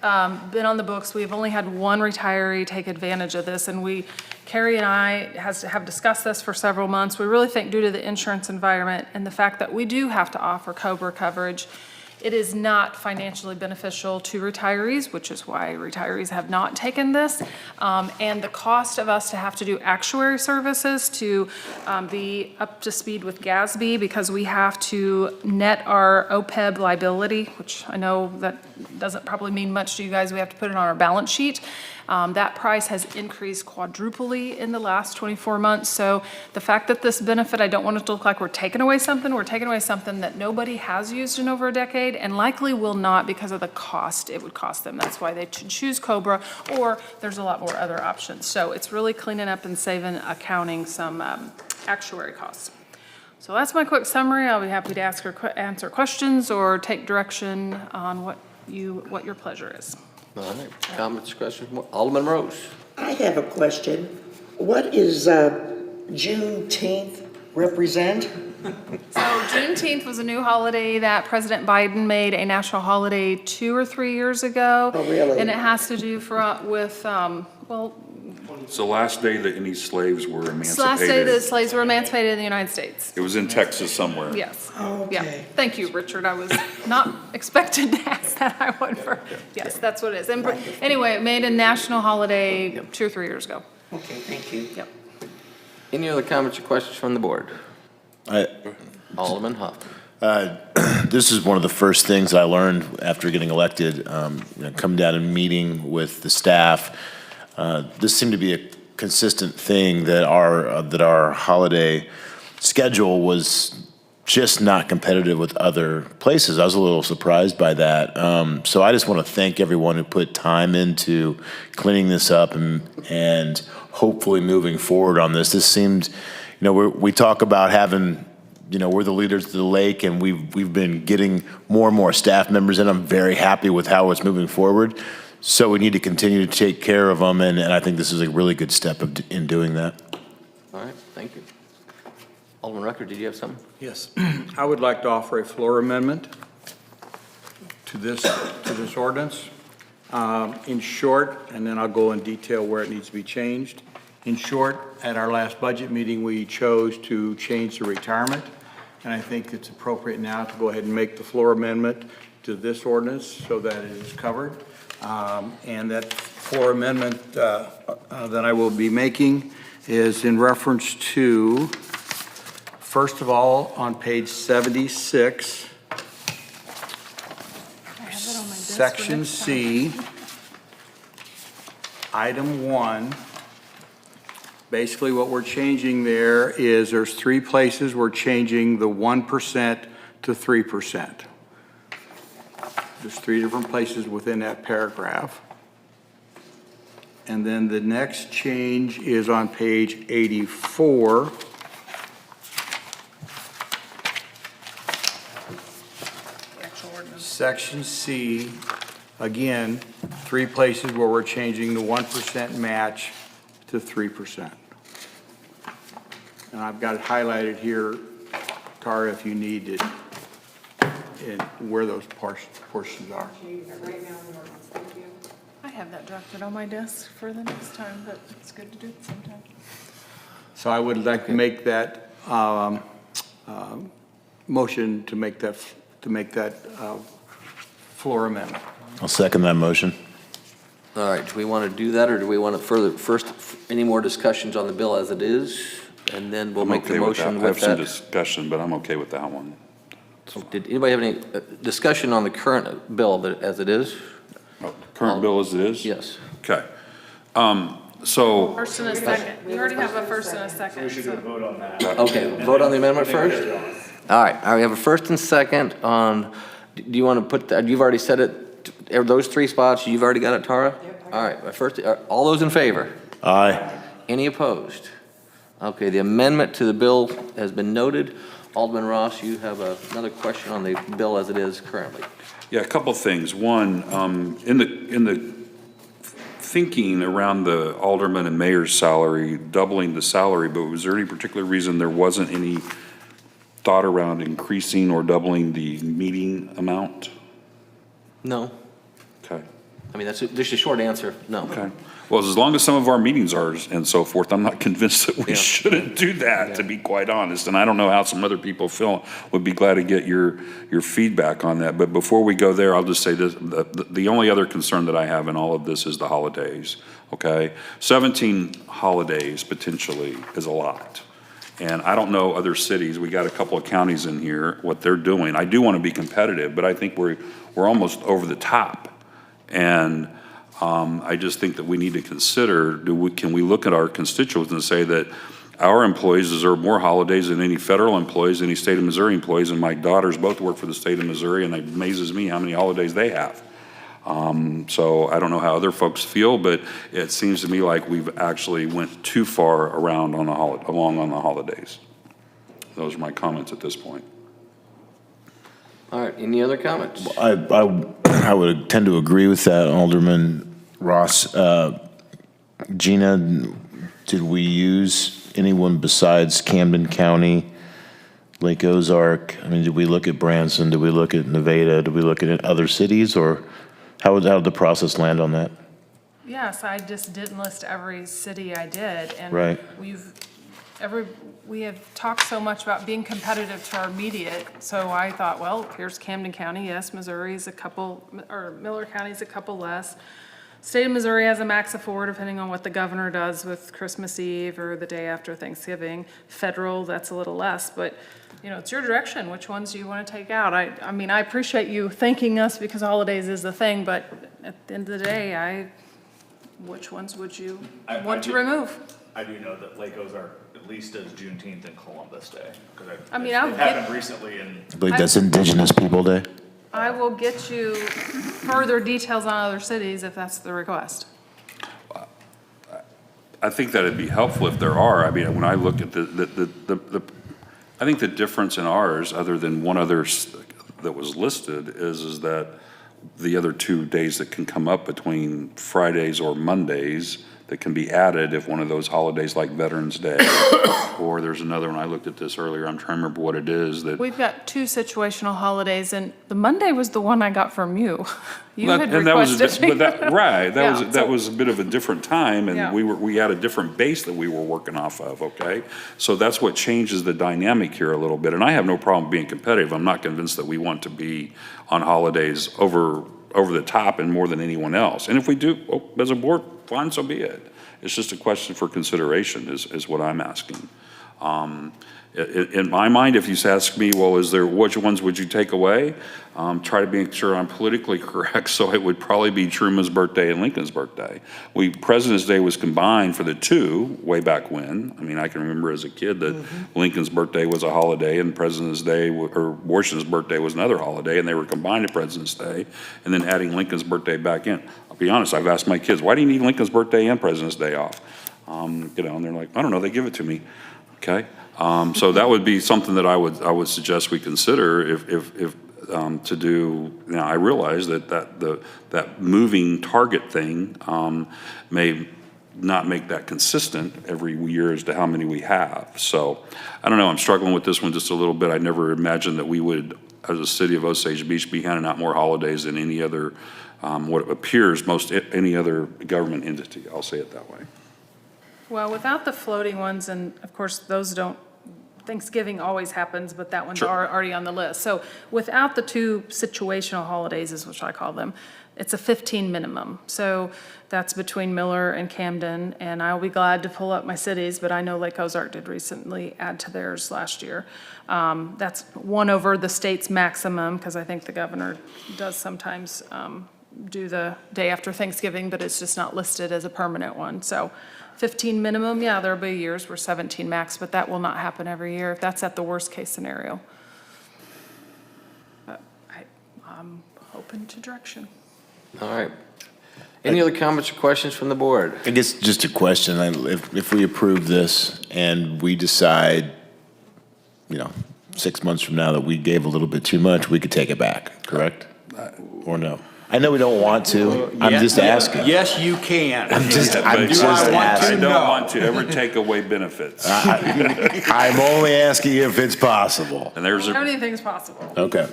Been on the books. We've only had one retiree take advantage of this, and Carrie and I have discussed this for several months. We really think due to the insurance environment and the fact that we do have to offer COBRA coverage, it is not financially beneficial to retirees, which is why retirees have not taken this. And the cost of us to have to do actuary services to be up to speed with GASB, because we have to net our OPEB liability, which I know that doesn't probably mean much to you guys. We have to put it on our balance sheet. That price has increased quadruply in the last 24 months. So the fact that this benefit, I don't want it to look like we're taking away something. We're taking away something that nobody has used in over a decade and likely will not because of the cost it would cost them. That's why they choose COBRA, or there's a lot more other options. So it's really cleaning up and saving accounting some actuary costs. So that's my quick summary. I'll be happy to answer questions or take direction on what your pleasure is. All right, comments, questions? Alderman Rose. I have a question. What is Juneteenth represent? So Juneteenth was a new holiday that President Biden made a national holiday 2 or 3 years ago. Oh, really? And it has to do with, It's the last day that any slaves were emancipated. it's the last day that slaves were emancipated in the United States. It was in Texas somewhere. Yes. Okay. Yeah. Thank you, Richard. I was not expected to ask that. I went for, yes, that's what it is. And anyway, it made a national holiday 2 or 3 years ago. Okay, thank you. Yep. Any other comments or questions from the board? Alderman Huff. This is one of the first things I learned after getting elected, come down and meeting with the staff. This seemed to be a consistent thing that our holiday schedule was just not competitive with other places. I was a little surprised by that. So I just want to thank everyone who put time into cleaning this up and hopefully moving forward on this. This seemed, we talk about having, we're the leaders of the lake, and we've been getting more and more staff members in. I'm very happy with how it's moving forward. So we need to continue to take care of them, and I think this is a really good step in doing that. All right, thank you. Alderman Rucker, did you have something? Yes. I would like to offer a floor amendment to this ordinance. In short, and then I'll go in detail where it needs to be changed. In short, at our last budget meeting, we chose to change the retirement, and I think it's appropriate now to go ahead and make the floor amendment to this ordinance so that it is covered. And that floor amendment that I will be making is in reference to, first of all, on page 76, Section C, Item 1. Basically, what we're changing there is there's 3 places we're changing the 1% to 3%. There's 3 different places within that paragraph. And then the next change is on page 84. Section C, again, 3 places where we're changing the 1% match to 3%. And I've got it highlighted here, Tara, if you need it, and where those portions are. I have that drafted on my desk for the next time, but it's good to do it sometime. So I would like to make that motion to make that floor amendment. I'll second that motion. All right, do we want to do that, or do we want to first, any more discussions on the bill as it is? And then we'll make the motion with that. I have some discussion, but I'm okay with that one. So did anybody have any discussion on the current bill as it is? Current bill as it is? Yes. Okay. So, First and a second. You already have a first and a second. We should do a vote on that. Okay, vote on the amendment first? All right, we have a first and second on, do you want to put, that? You've already said it, those three spots, you've already got it, Tara? All right, first, all those in favor? Aye. Any opposed? Okay, the amendment to the bill has been noted. Alderman Ross, you have another question on the bill as it is currently. yeah, a couple things. One, in the thinking around the alderman and mayor's salary, doubling the salary, but was there any particular reason there wasn't any thought around increasing or doubling the meeting amount? No. Okay. I mean, that's just a short answer, no. Okay. Well, as long as some of our meetings are and so forth, I'm not convinced that we Yeah. shouldn't do that, to be quite honest. And I don't know how some other people feel. Would be glad to get your feedback on that. But before we go there, I'll just say this, the only other concern that I have in all of this is the holidays, okay? 17 holidays potentially is a lot. And I don't know other cities, we got a couple of counties in here, what they're doing. I do want to be competitive, but I think we're almost over the top. And I just think that we need to consider, can we look at our constituents and say that our employees deserve more holidays than any federal employees, any state of Missouri employees, and my daughters both work for the state of Missouri, and it amazes me how many holidays they have. So I don't know how other folks feel, but it seems to me like we've actually went too far around on along on the holidays. Those are my comments at this point. All right, any other comments? I would tend to agree with that, Alderman Ross. Gina, did we use anyone besides Camden County, Lake Ozark? I mean, did we look at Branson? Did we look at Nevada? Did we look at other cities? Or how did the process land on that? Yes, I just didn't list every city I did. And Right. we have talked so much about being competitive to our immediate, so I thought, well, here's Camden County, yes, Missouri's a couple, or Miller County's a couple less. State of Missouri has a max of 4, depending on what the governor does with Christmas Eve or the day after Thanksgiving. Federal, that's a little less, but, you know, it's your direction. Which ones do you want to take out? I mean, I appreciate you thanking us because holidays is the thing, but at the end of the day, which ones would you want to remove? I do know that Lake Ozark at least does Juneteenth and Columbus Day. I mean, I'll It get- happened recently and I believe that's Indigenous People Day. I will get you further details on other cities if that's the request. I think that it'd be helpful if there are. I mean, when I look at I think the difference in ours, other than one other that was listed, is that the other 2 days that can come up between Fridays or Mondays that can be added if one of those holidays like Veterans Day, or there's another one, I looked at this earlier, I'm trying to remember what it is that. We've got 2 situational holidays, and the Monday was the one I got from you. You had And that was requested. right, Yeah, that so- was a bit of a different time, Yeah. and we had a different base that we were working off of, okay? So that's what changes the dynamic here a little bit, and I have no problem being competitive. I'm not convinced that we want to be on holidays over the top and more than anyone else. And if we do, as a board, fine, so be it. It's just a question for consideration is what I'm asking. In my mind, if you ask me, well, which ones would you take away? Try to make sure I'm politically correct, so it would probably be Truman's birthday and Lincoln's birthday. President's Day was combined for the 2 way back when. I mean, I can remember as a kid that Lincoln's birthday was a holiday and President's Day, or Washington's birthday was another holiday, and they were combined to President's Day, and then adding Lincoln's birthday back in. I'll be honest, I've asked my kids, why do you need Lincoln's birthday and President's Day off? And they're like, I don't know, they give it to me, okay? So that would be something that I would suggest we consider if to do. Now, I realize that moving target thing may not make that consistent every year as to how many we have. So I don't know, I'm struggling with this one just a little bit. I never imagined that we would, as a city of Osage Beach, be handing out more holidays than any other, what appears any other government entity. I'll say it that way. Well, without the floating ones, and of course, those don't, Thanksgiving always happens, but that one's Sure. already on the list. So without the 2 situational holidays, is what I call them, it's a 15 minimum. So that's between Miller and Camden, and I'll be glad to pull up my cities, but I know Lake Ozark did recently add to theirs last year. That's 1 over the state's maximum, because I think the governor does sometimes do the day after Thanksgiving, but it's just not listed as a permanent one. So 15 minimum, yeah, there'll be years where 17 max, but that will not happen every year. That's at the worst case scenario. But I'm open to direction. All right. Any other comments or questions from the board? I guess just a question, if we approve this and we decide, 6 months from now that we gave a little bit too much, we could take it back, correct? Or no? I know we don't want to, I'm just asking. Yes, you can. I'm just I asking. don't want to ever take away benefits. I'm only asking if it's possible. And there's a, Anything's possible. Okay.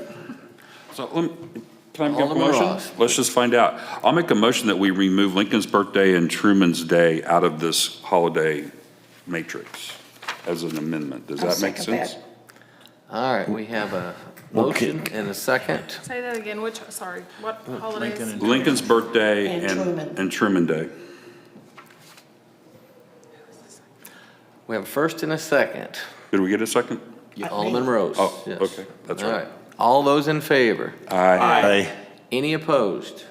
so can I make a Alderman motion? Ross. Let's just find out. I'll make a motion that we remove Lincoln's birthday and Truman's Day out of this holiday matrix as an amendment. Does I'll that make second sense? that. All right, we have a motion and a second. Say that again, sorry, what holidays? Lincoln's birthday And Truman. and Truman Day. We have a first and a second. Did we get a second? Alderman Rose. Oh, yes. okay, that's All right. All those in favor? Aye. Any opposed?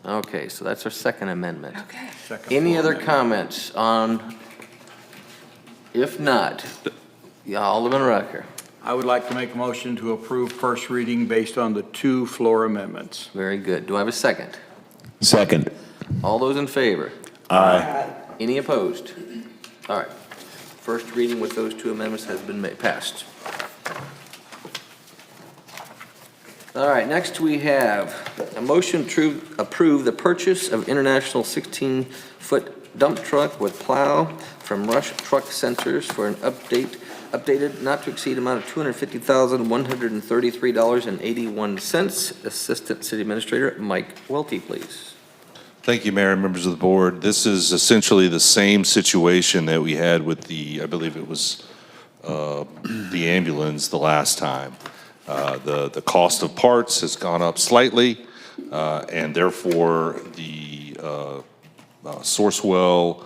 Okay, so that's our second amendment. Okay. Any other comments on, if not, yeah, Alderman Rucker? I would like to make a motion to approve first reading based on the 2 floor amendments. Very good. Do I have a second? Second. All those in favor? Aye. Any opposed? All right. First reading with those 2 amendments has been passed. All right, next we have a motion to approve the purchase of international 16-foot dump truck with plow from Rush Truck Centers for an updated not to exceed amount of $250,133.81. Assistant City Administrator Mike Welty, please. Thank you, Mayor and members of the board. This is essentially the same situation that we had with I believe it was the ambulance the last time. The cost of parts has gone up slightly, and therefore the Sourcewell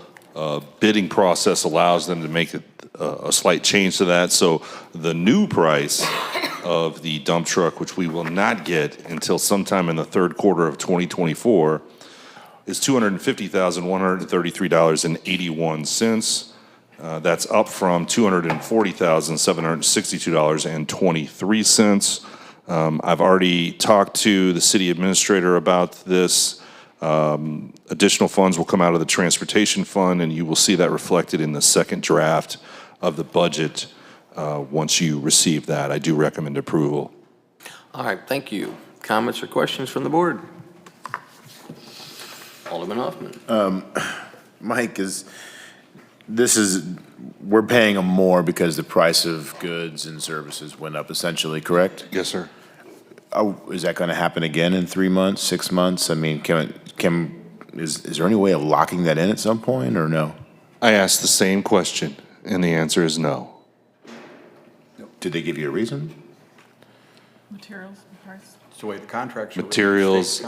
bidding process allows them to make a slight change to that. So the new price of the dump truck, which we will not get until sometime in the third quarter of 2024, is $250,133.81. That's up from $240,762.23. I've already talked to the city administrator about this. Additional funds will come out of the transportation fund, and you will see that reflected in the second draft of the budget once you receive that. I do recommend approval. All right, thank you. Comments or questions from the board? Alderman Hoffman. Mike, we're paying them more because the price of goods and services went up essentially, correct? Yes, sir. Oh, is that going to happen again in 3 months, 6 months? I mean, is there any way of locking that in at some point or no? I asked the same question, and the answer is no. Did they give you a reason? Materials and price. It's the way the contracts are written. Materials,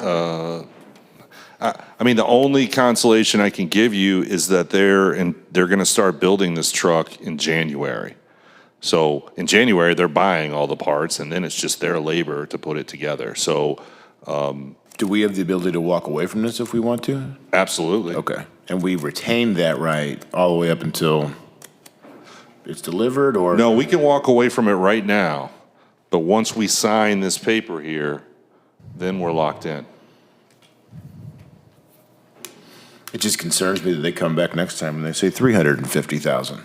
I mean, the only consolation I can give you is that they're going to start building this truck in January. So in January, they're buying all the parts, and then it's just their labor to put it together. So Do we have the ability to walk away from this if we want to? absolutely. Okay. And we retained that right all the way up until it's delivered, or? No, we can walk away from it right now, but once we sign this paper here, then we're locked in. It just concerns me that they come back next time and they say 350,000.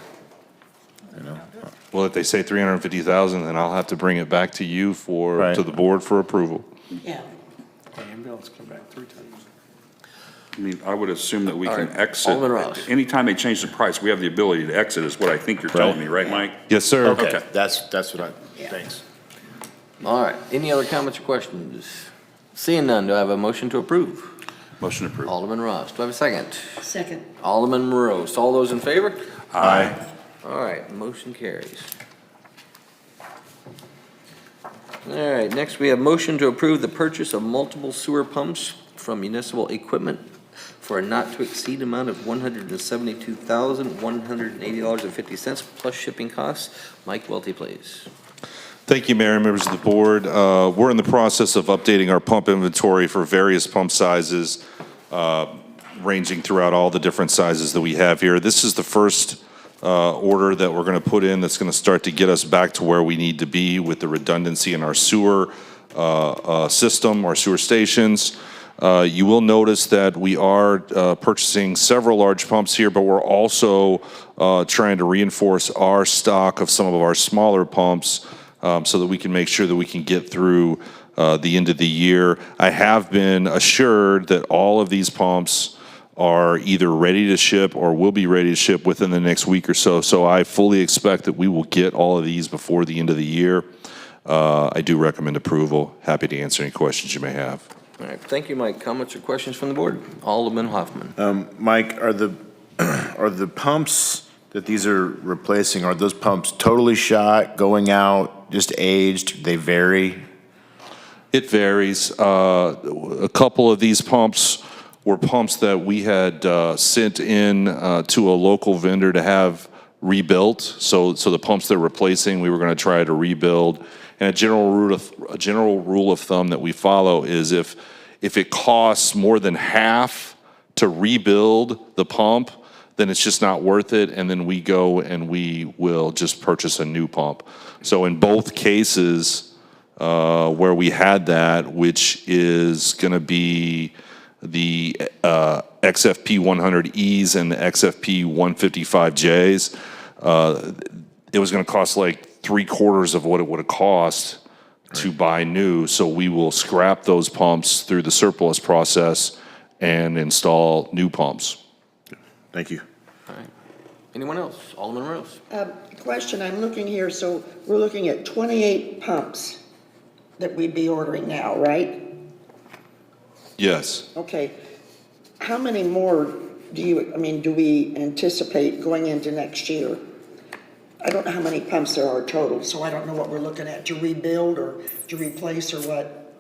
Well, if they say 350,000, then I'll have to bring it back to you Right. to the board for approval. Yeah. Ambulance come back 3 times. I mean, I would assume that we All can right. exit. Alderman Ross. Anytime they change the price, we have the ability to exit is what I think you're telling me, right, Mike? Yes, sir. Okay, that's what thanks. All right, any other comments or questions? Seeing none, do I have a motion to approve? Motion approved. Alderman Ross, do I have a second? Second. Alderman Rose, all those in favor? Aye. All right, motion carries. All right, next we have motion to approve the purchase of multiple sewer pumps from municipal equipment for a not to exceed amount of $172,180.50 plus shipping costs. Mike Welty, please. Thank you, Mayor and members of the board. We're in the process of updating our pump inventory for various pump sizes, ranging throughout all the different sizes that we have here. This is the first order that we're going to put in that's going to start to get us back to where we need to be with the redundancy in our sewer system, our sewer stations. You will notice that we are purchasing several large pumps here, but we're also trying to reinforce our stock of some of our smaller pumps so that we can make sure that we can get through the end of the year. I have been assured that all of these pumps are either ready to ship or will be ready to ship within the next week or so. So I fully expect that we will get all of these before the end of the year. I do recommend approval. Happy to answer any questions you may have. All right, thank you, Mike. Comments or questions from the board? Alderman Hoffman. Mike, are the pumps that these are replacing, are those pumps totally shot, going out, just aged? They vary? It varies. A couple of these pumps were pumps that we had sent in to a local vendor to have rebuilt. So the pumps they're replacing, we were going to try to rebuild. And a general rule of thumb that we follow is if it costs more than half to rebuild the pump, then it's just not worth it, and then we go and we will just purchase a new pump. So in both cases where we had that, which is going to be the XFP 100Es and the XFP 155Js, it was going to cost like 3/4 of what it would have cost to buy new. So we will scrap those pumps through the surplus process and install new pumps. Thank you. All right. Anyone else? Alderman Rose. Question, I'm looking here, so we're looking at 28 pumps that we'd be ordering now, right? Yes. Okay. How many more do we anticipate going into next year? I don't know how many pumps there are total, so I don't know what we're looking at, to rebuild or to replace or what.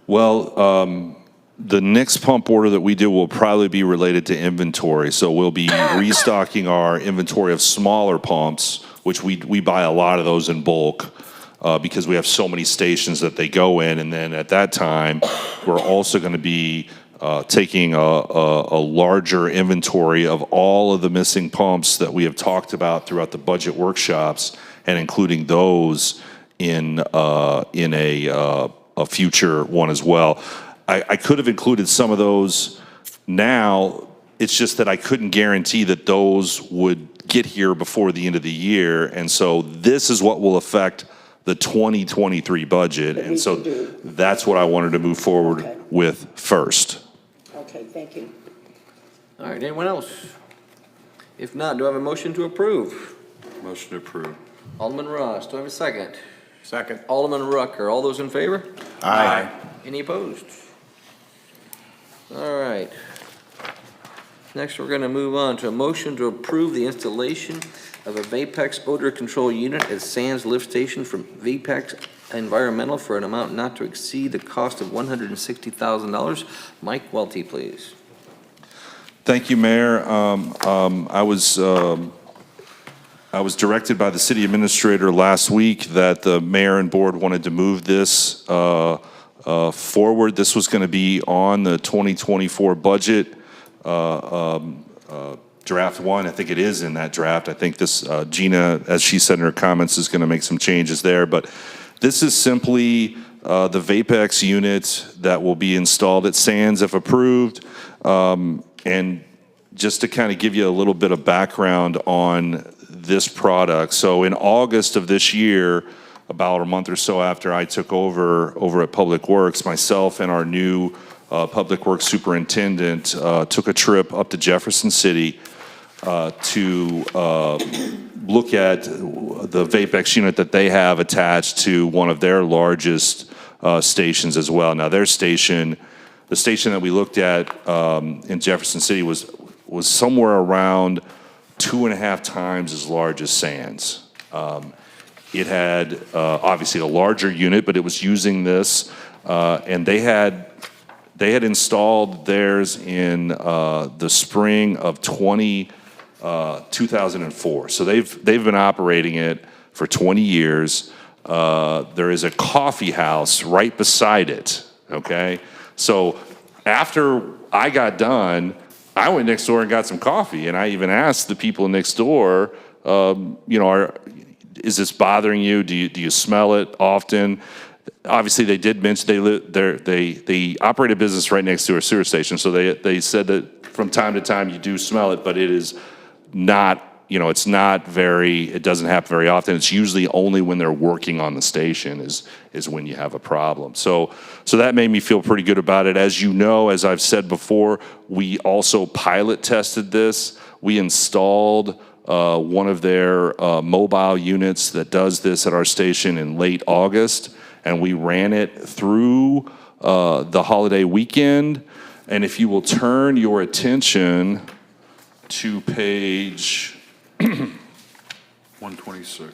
Well, the next pump order that we do will probably be related to inventory. So we'll be restocking our inventory of smaller pumps, which we buy a lot of those in bulk because we have so many stations that they go in. And then at that time, we're also going to be taking a larger inventory of all of the missing pumps that we have talked about throughout the budget workshops and including those in a future one as well. I could have included some of those now. It's just that I couldn't guarantee that those would get here before the end of the year. And so this is what will affect the 2023 budget. And so that's what I wanted to move forward with first. Okay, thank you. All right, anyone else? If not, do I have a motion to approve? Motion to approve. Alderman Ross, do I have a second? Second. Alderman Rucker, all those in favor? Aye. Any opposed? All right. Next, we're going to move on to a motion to approve the installation of a Vapex odor control unit at Sands Lift Station from Vapex Environmental for an amount not to exceed the cost of $160,000. Mike Welty, please. Thank you, Mayor. I was directed by the city administrator last week that the mayor and board wanted to move this forward. This was going to be on the 2024 budget, draft one. I think it is in that draft. I think this, Gina, as she said in her comments, is going to make some changes there. But this is simply the Vapex unit that will be installed at Sands if approved. And just to kind of give you a little bit of background on this product. So in August of this year, about a month or so after I took over at Public Works, myself and our new Public Works superintendent took a trip up to Jefferson City to look at the Vapex unit that they have attached to one of their largest stations as well. Now their station, the station that we looked at in Jefferson City was somewhere around 2.5 times as large as Sands. It had obviously a larger unit, but it was using this, and they had installed theirs in the spring of 2004. So they've been operating it for 20 years. there is a coffee house right beside it, okay? So after I got done, I went next door and got some coffee, and I even asked the people next door, is this bothering you? Do you smell it often? Obviously, they did mention they operate a business right next to a sewer station, so they said that from time to time you do smell it, but it is not, it's not it doesn't happen very often. It's usually only when they're working on the station is when you have a problem. So that made me feel pretty good about it. As you know, as I've said before, we also pilot tested this. We installed one of their mobile units that does this at our station in late August, and we ran it through the holiday weekend. And if you will turn your attention to page 126.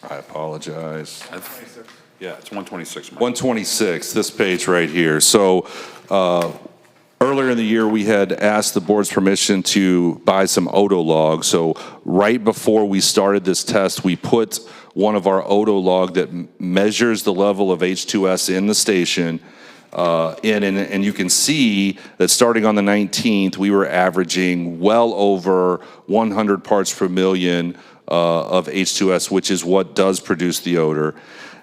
I apologize. Yeah, it's 126. Mike. 126, this page right here. So earlier in the year, we had asked the board's permission to buy some Odo logs. So right before we started this test, we put one of our Odo log that measures the level of H2S in the station and you can see that starting on the 19th, we were averaging well over 100 parts per million of H2S, which is what does produce the odor.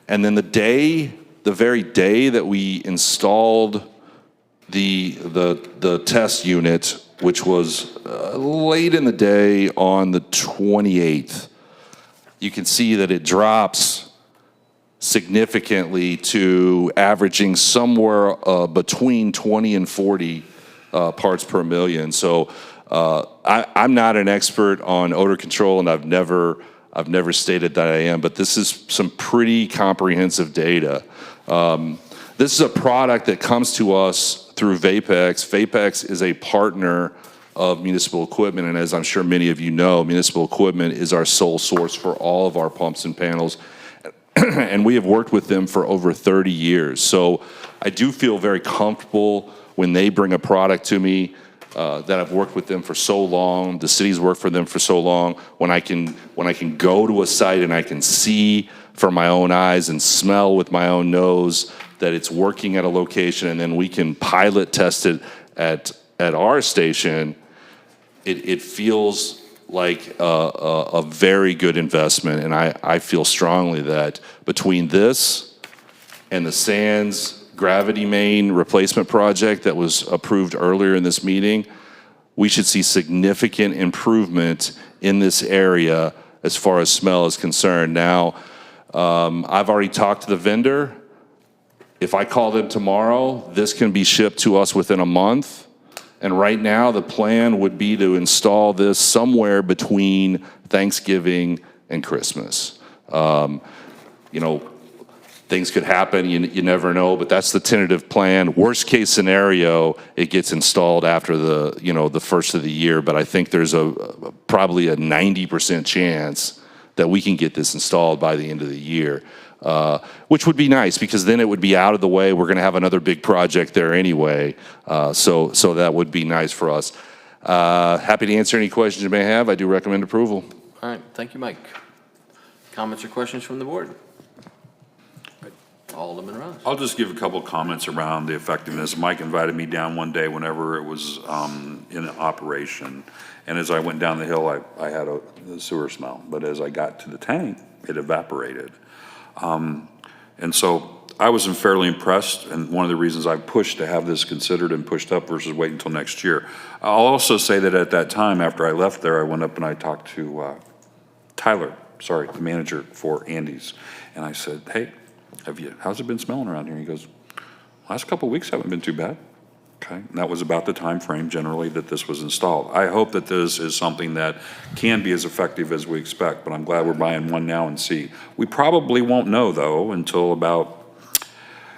And then the very day that we installed the test unit, which was late in the day on the 28th, you can see that it drops significantly to averaging somewhere between 20 and 40 parts per million. So I'm not an expert on odor control, and I've never stated that I am, but this is some pretty comprehensive data. This is a product that comes to us through Vapex. Vapex is a partner of Municipal Equipment, and as I'm sure many of you know, Municipal Equipment is our sole source for all of our pumps and panels. And we have worked with them for over 30 years. So I do feel very comfortable when they bring a product to me that I've worked with them for so long, the city's worked for them for so long, when I can go to a site and I can see from my own eyes and smell with my own nose that it's working at a location, and then we can pilot test it at our station, it feels like a very good investment, and I feel strongly that between this and the Sands gravity main replacement project that was approved earlier in this meeting, we should see significant improvement in this area as far as smell is concerned. Now, I've already talked to the vendor. If I call them tomorrow, this can be shipped to us within a month. And right now, the plan would be to install this somewhere between Thanksgiving and Christmas. Things could happen, you never know, but that's the tentative plan. Worst case scenario, it gets installed after the first of the year, but I think there's probably a 90% chance that we can get this installed by the end of the year. Which would be nice, because then it would be out of the way. We're going to have another big project there anyway, so that would be nice for us. Happy to answer any questions you may have. I do recommend approval. All right, thank you, Mike. Comments or questions from the board? Alderman Ross. I'll just give a couple comments around the effectiveness. Mike invited me down one day whenever it was in operation, and as I went down the hill, I had a sewer smell, but as I got to the tank, it evaporated. And so I was fairly impressed, and one of the reasons I pushed to have this considered and pushed up versus wait until next year. I'll also say that at that time, after I left there, I went up and I talked to Tyler, the manager for Andy's, and I said, hey, how's it been smelling around here? He goes, last couple of weeks haven't been too bad. Okay, and that was about the time frame generally that this was installed. I hope that this is something that can be as effective as we expect, but I'm glad we're buying one now and see. We probably won't know, though, until about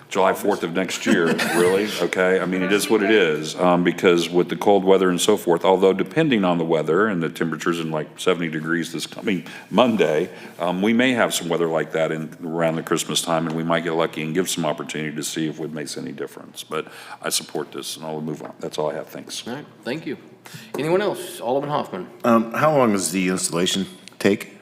July 4th of next year, really, okay? I mean, it is what it is, because with the cold weather and so forth, although depending on the weather and the temperatures in like 70 degrees this coming Monday, we may have some weather like that around the Christmas time, and we might get lucky and give some opportunity to see if it makes any difference. But I support this, and I'll move on. That's all I have, thanks. All right, thank you. Anyone else? Alderman Hoffman. How long does the installation take?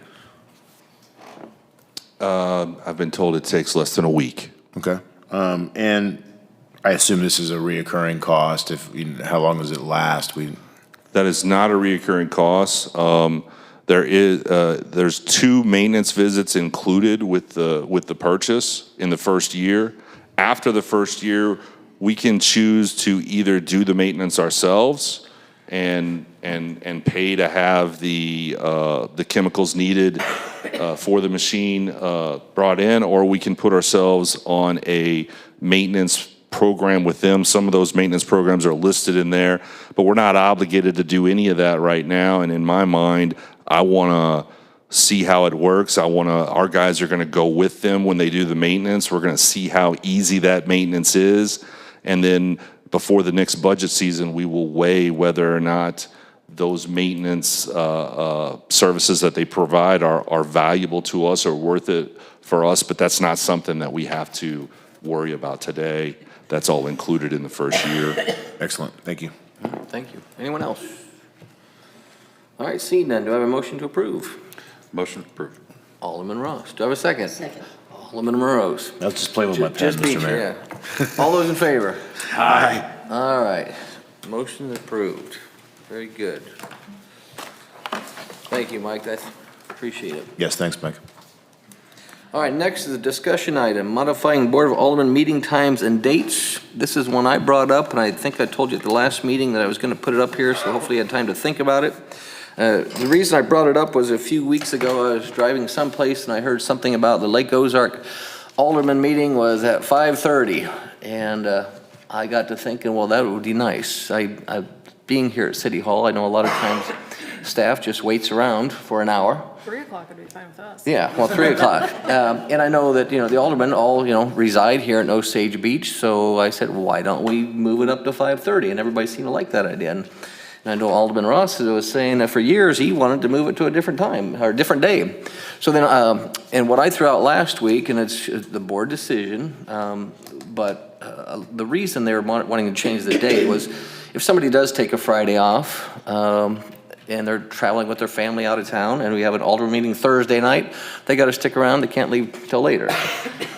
I've been told it takes less than a week. Okay. And I assume this is a reoccurring cost. How long does it last? That is not a reoccurring cost. There's 2 maintenance visits included with the purchase in the first year. After the first year, we can choose to either do the maintenance ourselves and pay to have the chemicals needed for the machine brought in, or we can put ourselves on a maintenance program with them. Some of those maintenance programs are listed in there, but we're not obligated to do any of that right now. And in my mind, I want to see how it works. Our guys are going to go with them when they do the maintenance. We're going to see how easy that maintenance is. And then before the next budget season, we will weigh whether or not those maintenance services that they provide are valuable to us or worth it for us. But that's not something that we have to worry about today. That's all included in the first year. Excellent. Thank you. Thank you. Anyone else? All right, seeing none, do I have a motion to approve? Motion approved. Alderman Ross. Do I have a second? Second. Alderman Morose. I'll just play with my pen, Just beat Mr. you, Mayor. yeah. All those in favor? Aye. All right, motion approved. Very good. Thank you, Mike, I appreciate it. Yes, thanks, Mike. All right, next is a discussion item, modifying Board of Aldermen meeting times and dates. This is one I brought up, and I think I told you at the last meeting that I was going to put it up here, so hopefully you had time to think about it. The reason I brought it up was a few weeks ago, I was driving someplace and I heard something about the Lake Ozark Alderman meeting was at 5:30, and I got to thinking, well, that would be nice. Being here at City Hall, I know a lot of times staff just waits around for an hour. 3 o'clock would be fine with us. Yeah, well, 3 o'clock. And I know that, the aldermen all, reside here at Osage Beach, so I said, well, why don't we move it up to 5:30? And everybody seemed to like that idea. And I know Alderman Ross was saying that for years he wanted to move it to a different time, or a different day. So then, and what I threw out last week, and it's the board decision, but the reason they were wanting to change the date was if somebody does take a Friday off, and they're traveling with their family out of town, and we have an alderman meeting Thursday night, they got to stick around. They can't leave till later.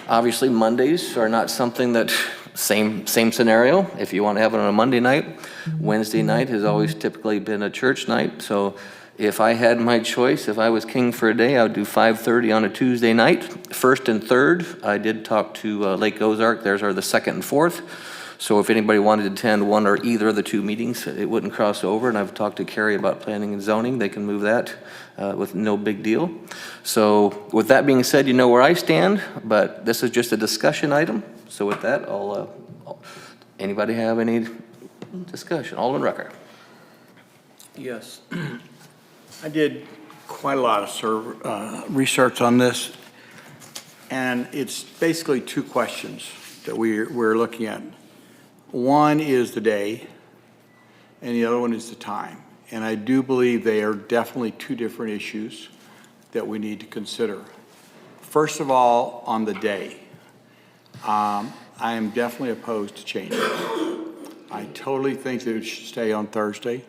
Obviously, Mondays are not something that, same scenario. If you want to have it on a Monday night, Wednesday night has always typically been a church night. So if I had my choice, if I was king for a day, I would do 5:30 on a Tuesday night. First and third, I did talk to Lake Ozark. Theirs are the second and fourth. So if anybody wanted to attend one or either of the 2 meetings, it wouldn't cross over. And I've talked to Carrie about planning and zoning. They can move that with no big deal. So with that being said, you know where I stand, but this is just a discussion item. So with that, anybody have any discussion? Alderman Rucker. Yes. I did quite a lot of research on this, and it's basically 2 questions that we're looking at. One is the day, and the other one is the time. And I do believe they are definitely 2 different issues that we need to consider. First of all, on the day, I am definitely opposed to changing it. I totally think that it should stay on Thursday.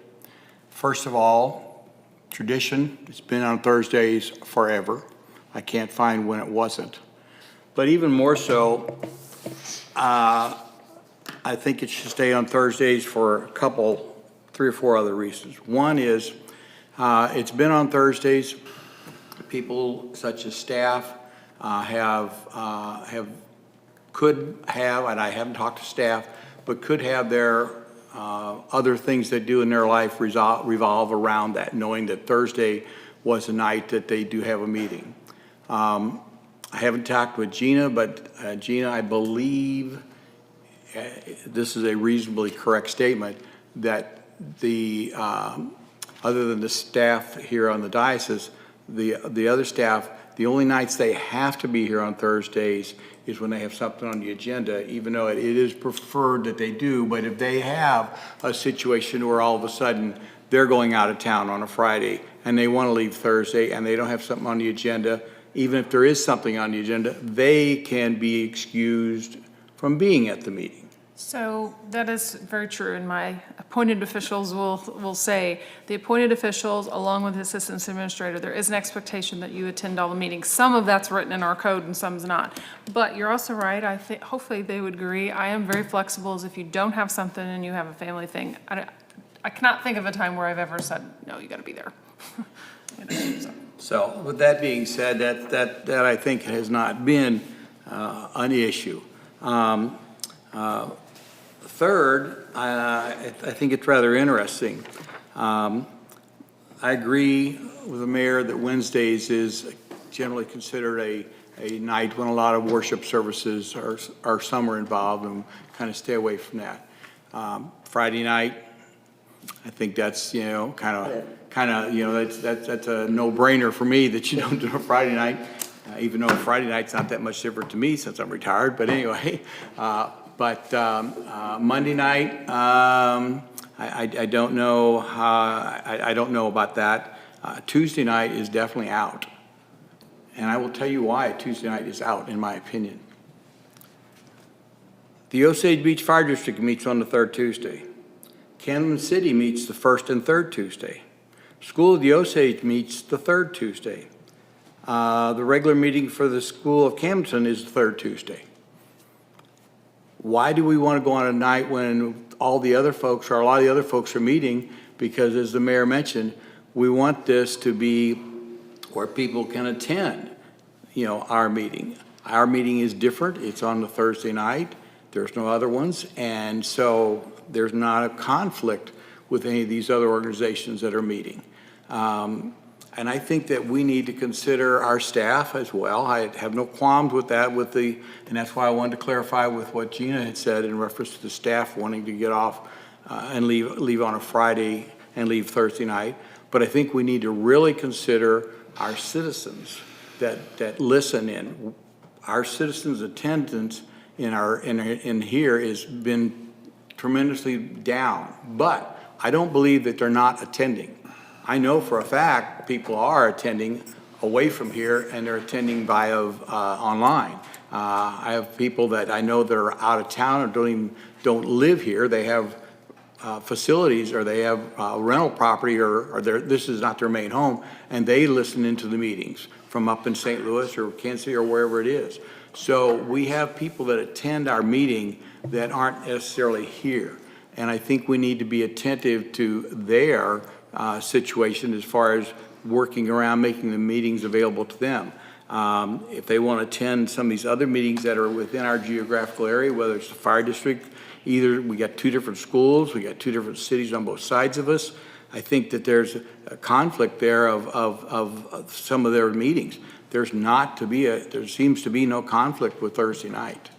First of all, tradition, it's been on Thursdays forever. I can't find when it wasn't. But even more so, I think it should stay on Thursdays for 3 or 4 other reasons. One is, it's been on Thursdays. People such as staff could have, and I haven't talked to staff, but could have their other things they do in their life revolve around that, knowing that Thursday was a night that they do have a meeting. I haven't talked with Gina, but Gina, I believe this is a reasonably correct statement, that the other than the staff here on the diocese, the other staff, the only nights they have to be here on Thursdays is when they have something on the agenda, even though it is preferred that they do. But if they have a situation where all of a sudden they're going out of town on a Friday and they want to leave Thursday and they don't have something on the agenda, even if there is something on the agenda, they can be excused from being at the meeting. So that is very true, and my appointed officials will say, the appointed officials, along with the assistant administrator, there is an expectation that you attend all the meetings. Some of that's written in our code and some's not. But you're also right, I think, hopefully they would agree. I am very flexible, as if you don't have something and you have a family thing. I cannot think of a time where I've ever said, no, you gotta be there. You know, so. So with that being said, that I think has not been an issue. Third, I think it's rather interesting. I agree with the mayor that Wednesdays is generally considered a night when a lot of worship services are somewhere involved, and kind of stay away from that. Friday night, I think that's, you know, kind of, you know, that's a no-brainer for me that you don't do a Friday night, even though Friday night's not that much different to me since I'm retired, but anyway. But Monday night, I don't know how, I don't know about that. Tuesday night is definitely out. And I will tell you why Tuesday night is out, in my opinion. The Osage Beach Fire District meets on the third Tuesday. Camden City meets the first and third Tuesday. School of the Osage meets the third Tuesday. The regular meeting for the School of Camden is the third Tuesday. Why do we want to go on a night when all the other folks, or a lot of the other folks, are meeting? Because as the mayor mentioned, we want this to be where people can attend, you know, our meeting. Our meeting is different. It's on the Thursday night. There's no other ones. And so there's not a conflict with any of these other organizations that are meeting. And I think that we need to consider our staff as well. I have no qualms with that, and that's why I wanted to clarify with what Gina had said in reference to the staff wanting to get off and leave on a Friday and leave Thursday night. But I think we need to really consider our citizens that listen in. Our citizens' attendance in here has been tremendously down, but I don't believe that they're not attending. I know for a fact people are attending away from here, and they're attending via online. I have people that I know that are out of town or don't live here. They have facilities, or they have rental property, or this is not their main home, and they listen into the meetings from up in St. Louis or Kansas City or wherever it is. So we have people that attend our meeting that aren't necessarily here, and I think we need to be attentive to their situation as far as working around making the meetings available to them. If they want to attend some of these other meetings that are within our geographical area, whether it's the fire district, either we got two different schools, we got two different cities on both sides of us. I think that there's a conflict there of some of their meetings. There seems to be no conflict with Thursday night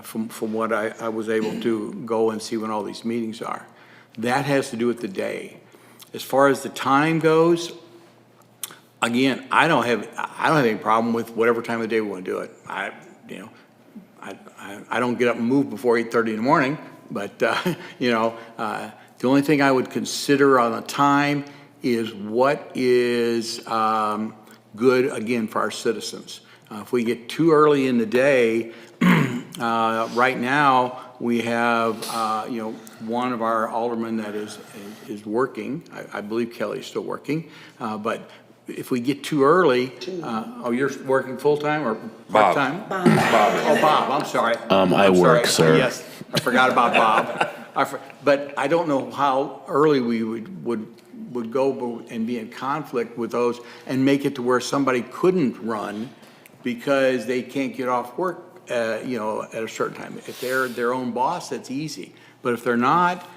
from what I was able to go and see when all these meetings are. That has to do with the day. As far as the time goes, again, I don't have any problem with whatever time of the day we want to do it. I don't get up and move before 8:30 in the morning, but the only thing I would consider on the time is what is good, again, for our citizens. If we get too early in the day, right now we have one of our aldermen that is working. I believe Kelly's still working, but if we get too early, you're working full-time or part-time? Bob. Oh, Bob, I'm sorry. I work, sir. Yes, I forgot about Bob. But I don't know how early we would go and be in conflict with those and make it to where somebody couldn't run because they can't get off work, at a certain time. If they're their own boss, that's easy. But if they're not,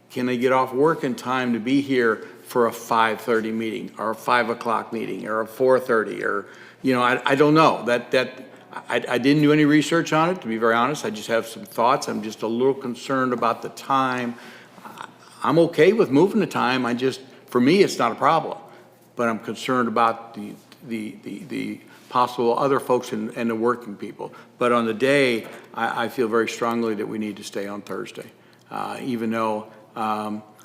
can they get off work in time to be here for a 5:30 meeting or a 5 o'clock meeting or a 4:30 or, I don't know. I didn't do any research on it, to be very honest. I just have some thoughts. I'm just a little concerned about the time. I'm okay with moving the time. For me, it's not a problem. But I'm concerned about the possible other folks and the working people. But on the day, I feel very strongly that we need to stay on Thursday. Even though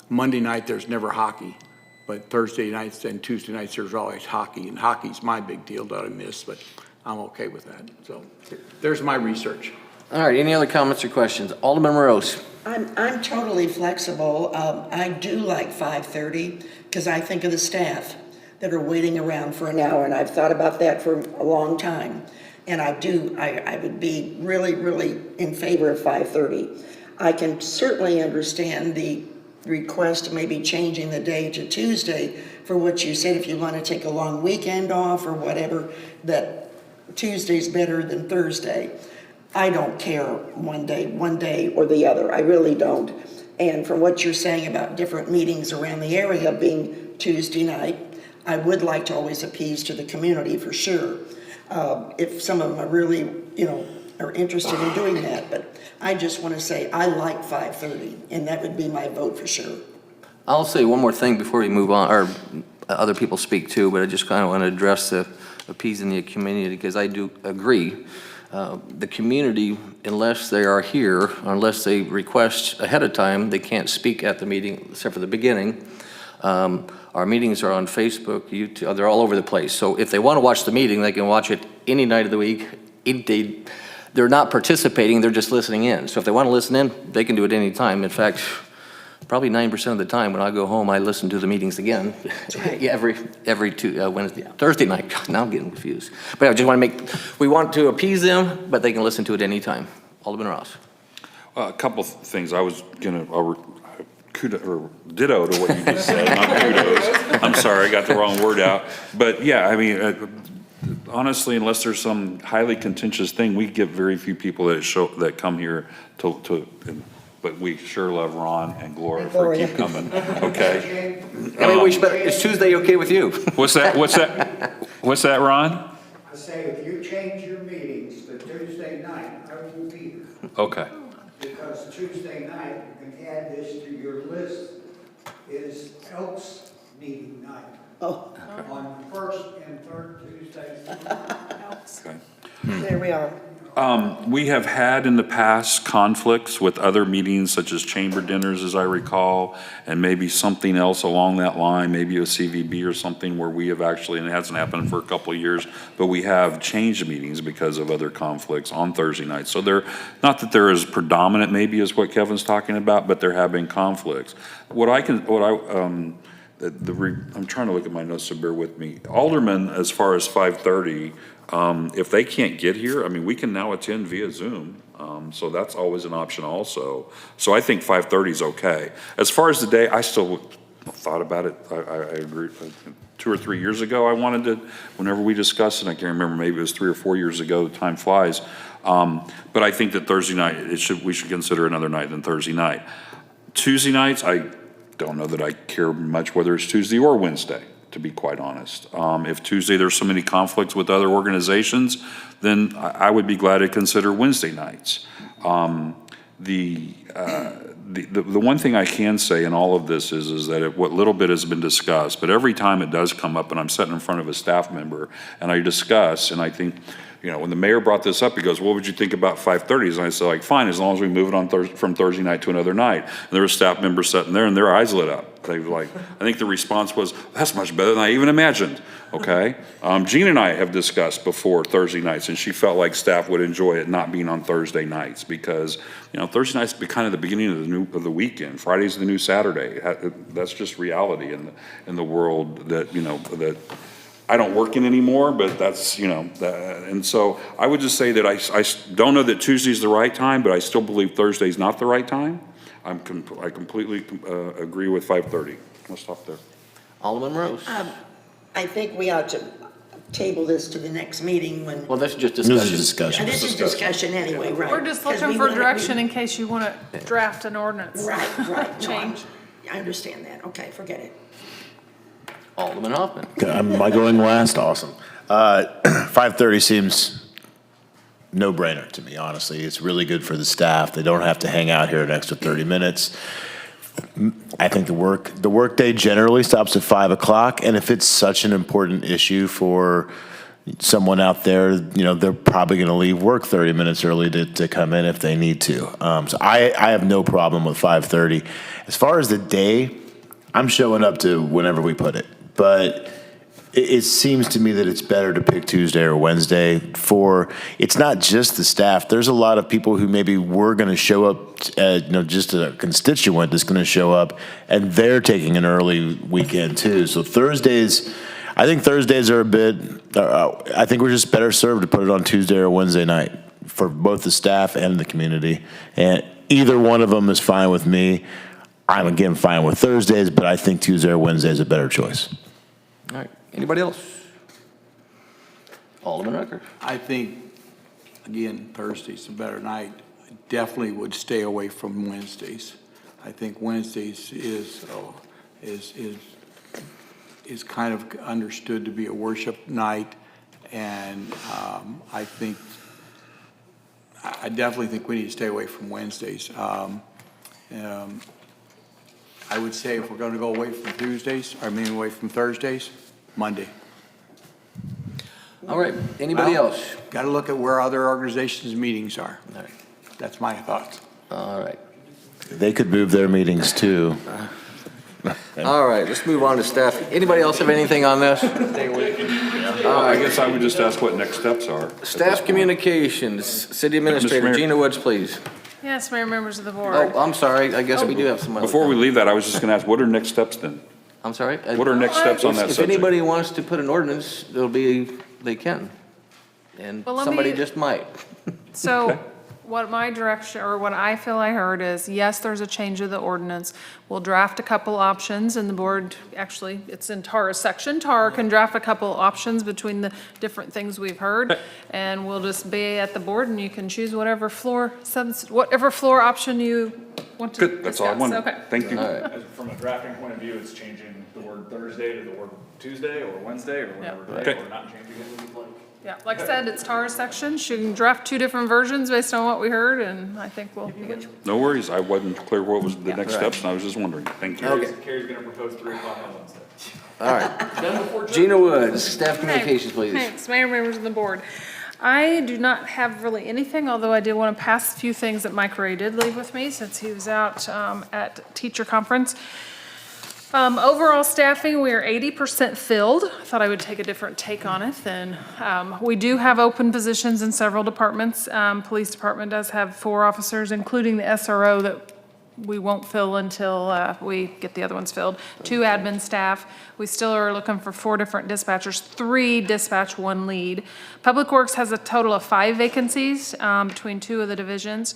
Monday night, there's never hockey, but Thursday nights and Tuesday nights, there's always hockey. And hockey's my big deal that I miss, but I'm okay with that. So there's my research. All right, any other comments or questions? Alderman Morose. I'm totally flexible. I do like 5:30 because I think of the staff that are waiting around for an hour, and I've thought about that for a long time. And I would be really, really in favor of 5:30. I can certainly understand the request of maybe changing the day to Tuesday for what you said, if you want to take a long weekend off or whatever, that Tuesday's better than Thursday. I don't care one day or the other. I really don't. And from what you're saying about different meetings around the area being Tuesday night, I would like to always appease to the community for sure. If some of them are really, are interested in doing that. But I just want to say I like 5:30, and that would be my vote for sure. I'll say one more thing before we move on, or other people speak too, but I just kind of want to address the appeasing the community, because I do agree. The community, unless they are here, unless they request ahead of time, they can't speak at the meeting except for the beginning. Our meetings are on Facebook, YouTube, they're all over the place. So if they want to watch the meeting, they can watch it any night of the week. They're not participating, they're just listening in. So if they want to listen in, they can do it any time. In fact, probably 9% of the time when I go home, I listen to the meetings again. every Thursday night. God, now I'm getting confused. But I just want to we want to appease them, but they can listen to it any time. Alderman Ross. A couple of things. I was going to ditto to what you just said, not kudos. I'm sorry, I got the wrong word out. But yeah, I mean, honestly, unless there's some highly contentious thing, we get very few people that come here but we sure love Ron and Gloria for keep coming. Okay. I mean, is Tuesday okay with you? What's that, Ron? I say if you change your meetings to Tuesday night, I will be here. Okay. Because Tuesday night, you can add this to your list, is Elks meeting night. Oh. On first and third Tuesdays. Okay. There we are. We have had in the past conflicts with other meetings such as chamber dinners, as I recall, and maybe something else along that line, maybe a CVB or something where we have actually, and it hasn't happened for a couple of years, but we have changed meetings because of other conflicts on Thursday nights. So not that they're as predominant maybe as what Kevin's talking about, but there have been conflicts. I'm trying to look at my notes, so bear with me. Aldermen, as far as 5:30, if they can't get here, I mean, we can now attend via Zoom. So that's always an option also. So I think 5:30 is okay. As far as the day, I still thought about it. I agree. 2 or 3 years ago, I wanted to, whenever we discussed it, I can't remember, maybe it was 3 or 4 years ago, time flies. But I think that Thursday night, we should consider another night than Thursday night. Tuesday nights, I don't know that I care much whether it's Tuesday or Wednesday, to be quite honest. If Tuesday there's so many conflicts with other organizations, then I would be glad to consider Wednesday nights. The one thing I can say in all of this is that what little bit has been discussed, but every time it does come up and I'm sitting in front of a staff member and I discuss, and I think, when the mayor brought this up, he goes, what would you think about 5:30s? And I said, fine, as long as we move it on from Thursday night to another night. And there were staff members sitting there and their eyes lit up. They were like, I think the response was, that's much better than I even imagined. Okay. Jean and I have discussed before Thursday nights, and she felt like staff would enjoy it not being on Thursday nights because, Thursday nights be kind of the beginning of the weekend. Friday's the new Saturday. That's just reality in the world that, that I don't work in anymore, but that's, and so I would just say that I don't know that Tuesday's the right time, but I still believe Thursday's not the right time. I completely agree with 5:30. I'll stop there. Alderman Rose. I think we ought to table this to the next meeting when. Well, that's just discussion. This is discussion. This is discussion anyway, right? We're just looking for direction in case you want to draft an ordinance. Right. Change. I understand that. Okay, forget it. Alderman Hoffman. Am I going last? Awesome. 5:30 seems no-brainer to me, honestly. It's really good for the staff. They don't have to hang out here an extra 30 minutes. I think the workday generally stops at 5 o'clock, and if it's such an important issue for someone out there, they're probably going to leave work 30 minutes early to come in if they need to. So I have no problem with 5:30. As far as the day, I'm showing up to whenever we put it. But it seems to me that it's better to pick Tuesday or Wednesday it's not just the staff. There's a lot of people who maybe were going to show up, just a constituent that's going to show up, and they're taking an early weekend too. So I think Thursdays are I think we're just better served to put it on Tuesday or Wednesday night for both the staff and the community. And either one of them is fine with me. I'm again fine with Thursdays, but I think Tuesday or Wednesday is a better choice. All right, anybody else? Alderman Rucker. I think, again, Thursday's a better night. I definitely would stay away from Wednesdays. I think Wednesdays is kind of understood to be a worship night, and I definitely think we need to stay away from Wednesdays. I would say if we're going to go away from away from Thursdays, Monday. All right, anybody else? Got to look at where other organizations' meetings are. All right. That's my thoughts. All right. They could move their meetings too. All right, let's move on to staff. Anybody else have anything on this? I guess I would just ask what next steps are. Staff communications, City Administrator Mayor. Gina Woods, please. Yes, Mayor, members of the board. Oh, I'm sorry, I guess we do have some other. Before we leave that, I was just going to ask, what are next steps then? I'm sorry? What are next steps on that If subject? anybody wants to put an ordinance, they can. And Well, let somebody me- just might. So what my direction, or what I feel I heard is, yes, there's a change of the ordinance. We'll draft a couple options, and the board, actually, it's in Tara's section. Tara can draft a couple options between the different things we've heard, and we'll just be at the board, and you can choose whatever floor option you want to discuss. Good, that's all I wanted. Okay. Thank you. All right. From a drafting point of view, it's changing the word Thursday to the word Tuesday or Wednesday or whatever Okay. day, or not changing it. Yeah, like I said, it's Tara's section. She can draft two different versions based on what we heard, and I think we'll be good. No worries, I wasn't clear what was the next Right. steps, and I was just wondering. Thank you. Okay. Carrie's gonna propose 3 o'clock on Wednesday. All right. Gina Woods, staff communications, please. Thanks, Mayor, members of the board. I do not have really anything, although I did want to pass a few things that Mike Ray did leave with me since he was out at teacher conference. Overall staffing, we are 80% filled. I thought I would take a different take on it than, we do have open positions in several departments. Police department does have 4 officers, including the SRO that we won't fill until we get the other ones filled. 2 admin staff. We still are looking for 4 different dispatchers, 3 dispatch, 1 lead. Public Works has a total of 5 vacancies between 2 of the divisions.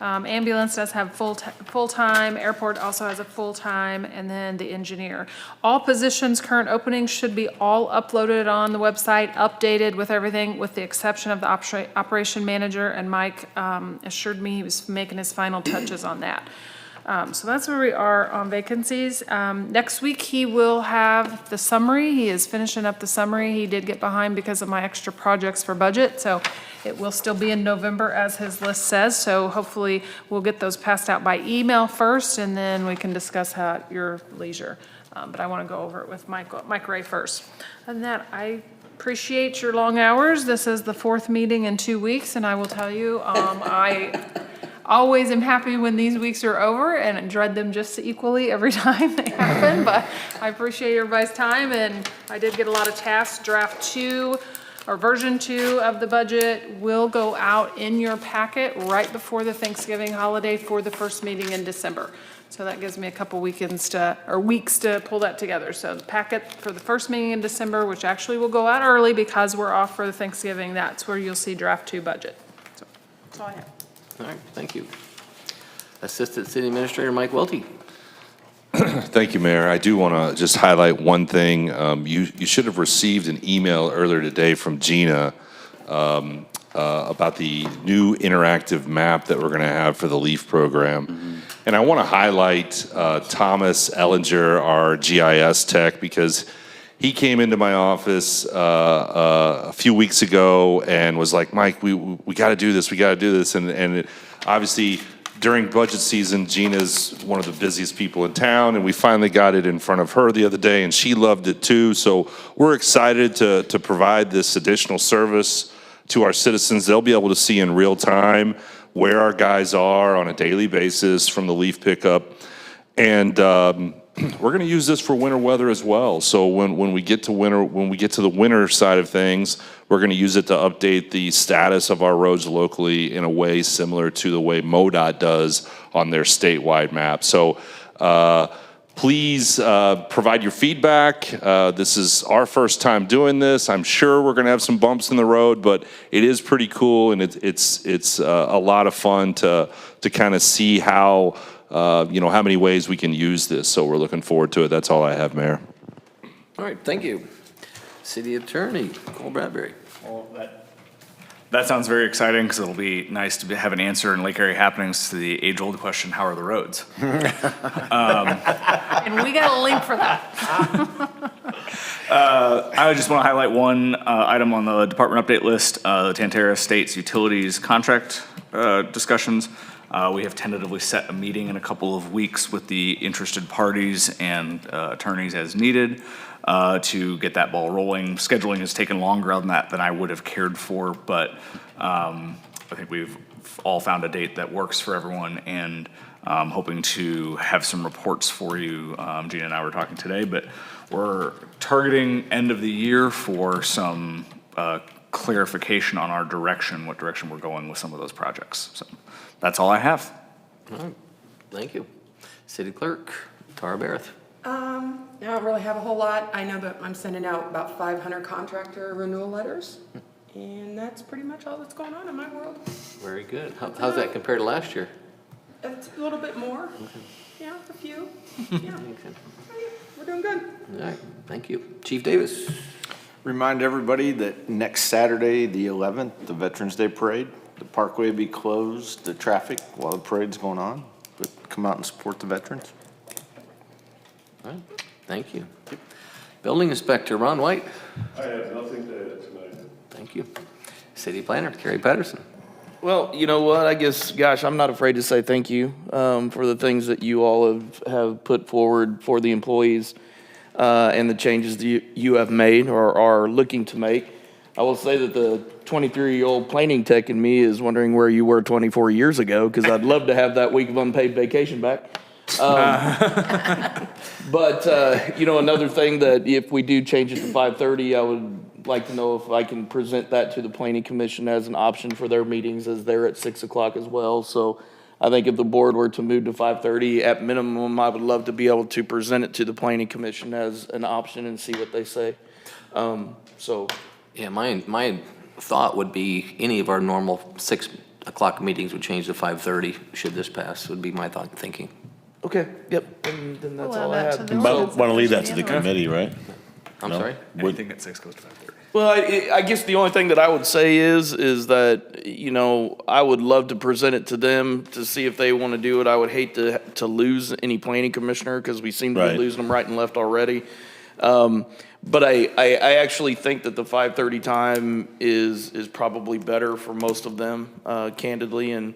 Ambulance does have full-time, airport also has a full-time, and then the engineer. All positions, current openings should be all uploaded on the website, updated with everything, with the exception of the operation manager, and Mike assured me he was making his final touches on that. So that's where we are on vacancies. Next week, he will have the summary. He is finishing up the summary. He did get behind because of my extra projects for budget, so it will still be in November as his list says. So hopefully, we'll get those passed out by email first, and then we can discuss how at your leisure. But I want to go over it with Mike Ray first. Other than that, I appreciate your long hours. This is the 4th meeting in 2 weeks, and I will tell you, I always am happy when these weeks are over and dread them just equally every time they happen, but I appreciate everybody's time, and I did get a lot of tasks. Draft 2, or version 2 of the budget will go out in your packet right before the Thanksgiving holiday for the first meeting in December. So that gives me a couple weekends weeks to pull that together. So the packet for the first meeting in December, which actually will go out early because we're off for Thanksgiving, that's where you'll see draft 2 budget. So that's all I have. All right, thank you. Assistant City Administrator Mike Welty. Thank you, Mayor. I do want to just highlight one thing. You should have received an email earlier today from Gina about the new interactive map that we're going to have for the LEAF program. And I want to highlight Thomas Ellinger, our GIS tech, because he came into my office a few weeks ago and was like, Mike, we got to do this, we got to do this. And obviously, during budget season, Gina's one of the busiest people in town, and we finally got it in front of her the other day, and she loved it too. So we're excited to provide this additional service to our citizens. They'll be able to see in real time where our guys are on a daily basis from the leaf pickup. And we're going to use this for winter weather as well. So when we get to the winter side of things, we're going to use it to update the status of our roads locally in a way similar to the way MoDOT does on their statewide map. So please provide your feedback. This is our first time doing this. I'm sure we're going to have some bumps in the road, but it is pretty cool, and it's a lot of fun to kind of see how how many ways we can use this. So we're looking forward to it. That's all I have, Mayor. All right, thank you. City Attorney Cole Bradbury. Well, that sounds very exciting, because it'll be nice to have an answer in Lake Area happenings to the age-old question, how are the roads? And we got a link for that. I just want to highlight one item on the department update list, the Tantera State's utilities contract discussions. We have tentatively set a meeting in a couple of weeks with the interested parties and attorneys as needed to get that ball rolling. Scheduling has taken longer than that than I would have cared for, but I think we've all found a date that works for everyone, and hoping to have some reports for you. Gina and I were talking today, but we're targeting end of the year for some clarification on our direction, what direction we're going with some of those projects. So that's all I have. All right, thank you. City Clerk Tara Barrett. I don't really have a whole lot. I know that I'm sending out about 500 contractor renewal letters, and that's pretty much all that's going on in my world. Very good. How's that compared to last year? It's a little bit more. Okay. Yeah, a few. Yeah. We're doing good. All right, thank you. Chief Davis. Remind everybody that next Saturday, the 11th, the Veterans Day Parade, the parkway will be closed to traffic while the parade's going on, but come out and support the veterans. All right, thank you. Building Inspector Ron White. I have nothing to add tonight. Thank you. City Planner Kerry Patterson. Well, you know what, I guess, gosh, I'm not afraid to say thank you for the things that you all have put forward for the employees and the changes that you have made or are looking to make. I will say that the 23-year-old planning tech in me is wondering where you were 24 years ago, because I'd love to have that week of unpaid vacation back. But, another thing that if we do change it to 5:30, I would like to know if I can present that to the Planning Commission as an option for their meetings, as they're at 6 o'clock as well. So I think if the board were to move to 5:30, at minimum, I would love to be able to present it to the Planning Commission as an option and see what they say. Yeah, my thought would be any of our normal 6 o'clock meetings would change to 5:30 should this pass, would be my thought and thinking. Okay, yep, and then that's all I Allow that had. to the Want to leave that to the committee, right? I'm No? sorry? Anything at 6 goes to 5:30. Well, I guess the only thing that I would say is that, I would love to present it to them to see if they want to do it. I would hate to lose any planning commissioner, because we seem to be Right. losing them right and left already. But I actually think that the 5:30 time is probably better for most of them, candidly. And,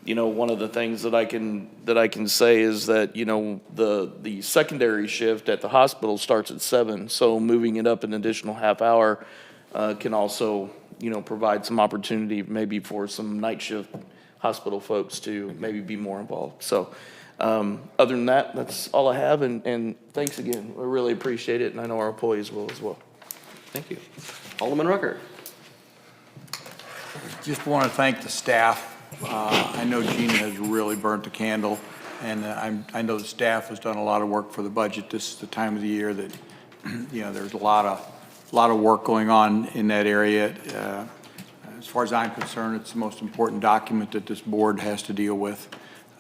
one of the things that I can say is that, the secondary shift at the hospital starts at 7. So moving it up an additional half hour can also, provide some opportunity maybe for some night shift hospital folks to maybe be more involved. So other than that, that's all I have. And thanks again. We really appreciate it. And I know our employees will as well. Thank you. Alderman Rucker. Just want to thank the staff. I know Gina has really burnt the candle, and I know the staff has done a lot of work for the budget. This is the time of the year that, there's a lot of work going on in that area. As far as I'm concerned, it's the most important document that this board has to deal with.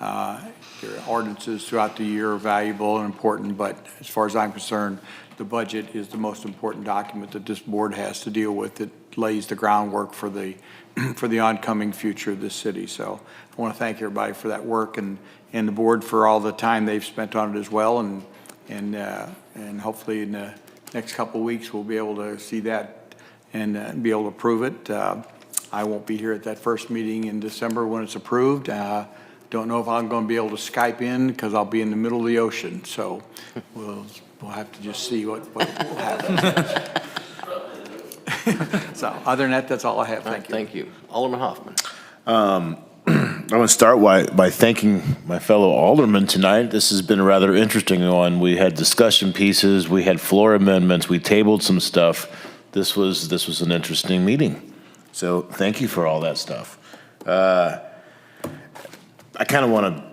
Your ordinances throughout the year are valuable and important, but as far as I'm concerned, the budget is the most important document that this board has to deal with. It lays the groundwork for the oncoming future of this city. So I want to thank everybody for that work, and the board for all the time they've spent on it as well. And hopefully in the next couple of weeks we'll be able to see that and be able to approve it. I won't be here at that first meeting in December when it's approved. Don't know if I'm going to be able to Skype in because I'll be in the middle of the ocean. So we'll have to just see what will happen. So other than that, that's all I have. Thank you. Thank you. Alderman Hoffman. I want to start by thanking my fellow aldermen tonight. This has been a rather interesting one. We had discussion pieces, we had floor amendments, we tabled some stuff. This was an interesting meeting. So thank you for all that stuff. I kind of want to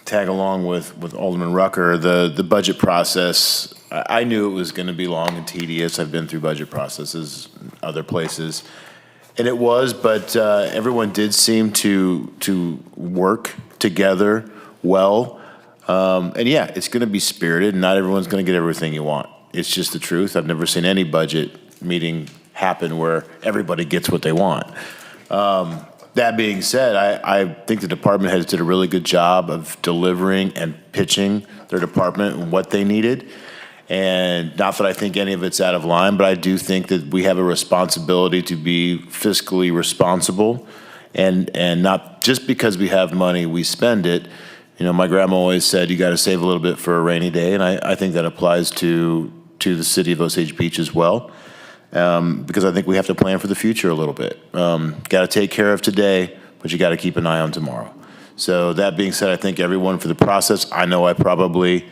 tag along with Alderman Rucker. The budget process, I knew it was going to be long and tedious. I've been through budget processes in other places. And it was, but everyone did seem to work together well. And yeah, it's going to be spirited. Not everyone's going to get everything you want. It's just the truth. I've never seen any budget meeting happen where everybody gets what they want. That being said, I think the department heads did a really good job of delivering and pitching their department and what they needed. And not that I think any of it's out of line, but I do think that we have a responsibility to be fiscally responsible and not just because we have money, we spend it. You know, my grandma always said, you got to save a little bit for a rainy day. And I think that applies to the city of Osage Beach as well. Because I think we have to plan for the future a little bit. Got to take care of today, but you got to keep an eye on tomorrow. So that being said, I thank everyone for the process. I know I probably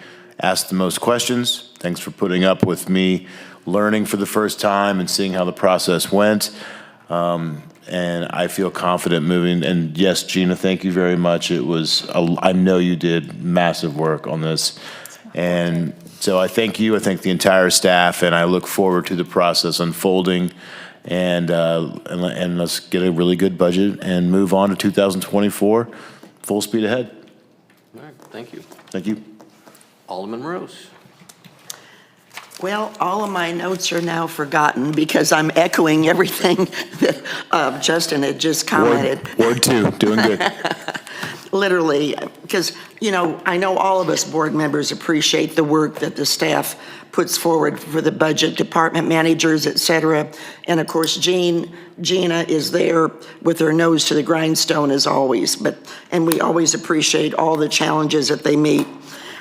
asked the most questions. Thanks for putting up with me learning for the first time and seeing how the process went. And I feel confident moving. And yes, Gina, thank you very much. It was, I know you did massive work on this. And so I thank you, I thank the entire staff, and I look forward to the process unfolding, and let's get a really good budget and move on to 2024, full speed ahead. All right, thank you. Thank you. Alderman Rose. Well, all of my notes are now forgotten because I'm echoing everything that Justin had just commented. Ward 2, doing good. Literally, because, you know, I know all of us board members appreciate the work that the staff puts forward for the budget, department managers, et cetera. And of course, Gina is there with her nose to the grindstone as always, and we always appreciate all the challenges that they meet.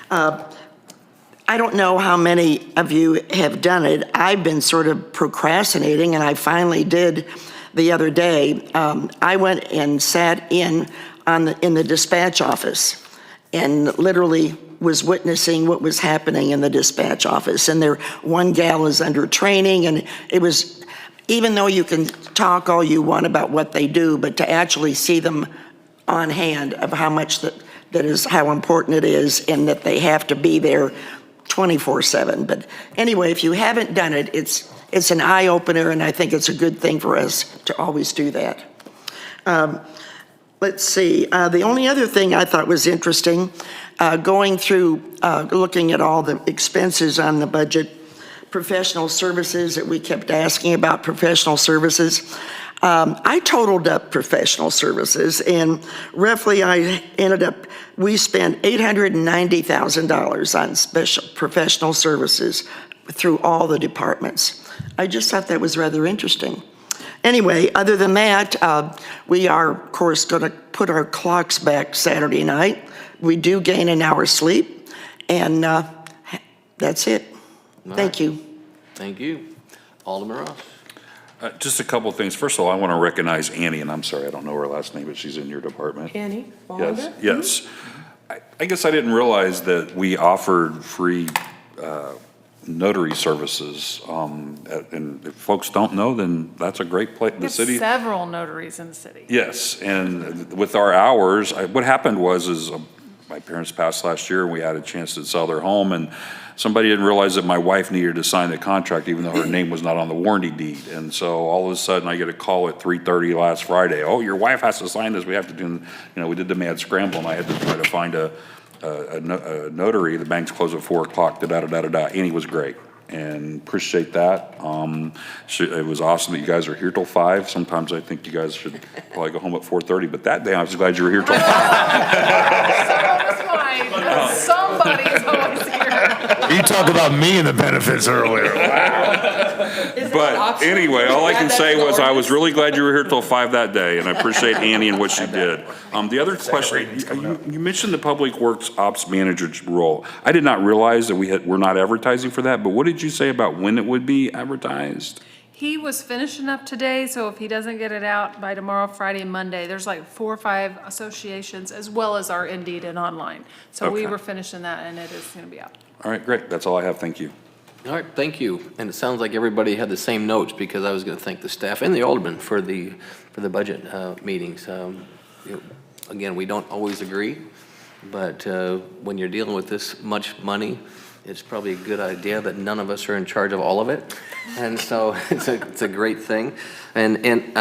I don't know how many of you have done it. I've been sort of procrastinating, and I finally did the other day. I went and sat in the dispatch office and literally was witnessing what was happening in the dispatch office. And one gal is under training, and it was, even though you can talk all you want about what they do, but to actually see them on hand of how much that is, how important it is, and that they have to be there 24/7. But anyway, if you haven't done it, it's an eye-opener, and I think it's a good thing for us to always do that. Let's see, the only other thing I thought was interesting, going through, looking at all the expenses on the budget, professional services that we kept asking about professional services. I totaled up professional services, and roughly we spent $890,000 on special professional services through all the departments. I just thought that was rather interesting. Anyway, other than that, we are, of course, going to put our clocks back Saturday night. We do gain an hour's sleep, and that's it. Thank you. Thank you. Alderman Ross. Just a couple of things. First of all, I want to recognize Annie, and I'm sorry, I don't know her last name, but she's in your department. Annie? Yes, yes. I guess I didn't realize that we offered free notary services. And if folks don't know, then that's a great place. The city. Several notaries in the city. Yes, and with our hours, what happened was my parents passed last year, and we had a chance to sell their home, and somebody didn't realize that my wife needed to sign the contract even though her name was not on the warranty deed. And so all of a sudden I get a call at 3:30 last Friday. Oh, your wife has to sign this. We have to do, we did the mad scramble, and I had to try to find a notary. The banks close at 4 o'clock, da-da-da-da-da. Annie was great and appreciate that. It was awesome that you guys are here till 5. Sometimes I think you guys should probably go home at 4:30, but that day I was glad you were here till 5. Somebody's always here. You talk about me and the benefits earlier. Wow. Is But anyway, all I can say was I was really glad you were here till 5 that day, and I appreciate Annie and what she did. The other question, you mentioned the Public Works Ops Manager's role. I did not realize that we're not advertising for that, but what did you say about when it would be advertised? He was finishing up today, so if he doesn't get it out by tomorrow, Friday, Monday, there's like 4 or 5 associations as well as our Indeed and online. So we Okay. were finishing that and it is gonna be out. All right, great. That's all I have. Thank you. All right, thank you. And it sounds like everybody had the same notes, because I was going to thank the staff and the aldermen for the budget meetings. Again, we don't always agree, but when you're dealing with this much money, it's probably a good idea that none of us are in charge of all of it. And so it's a great thing. And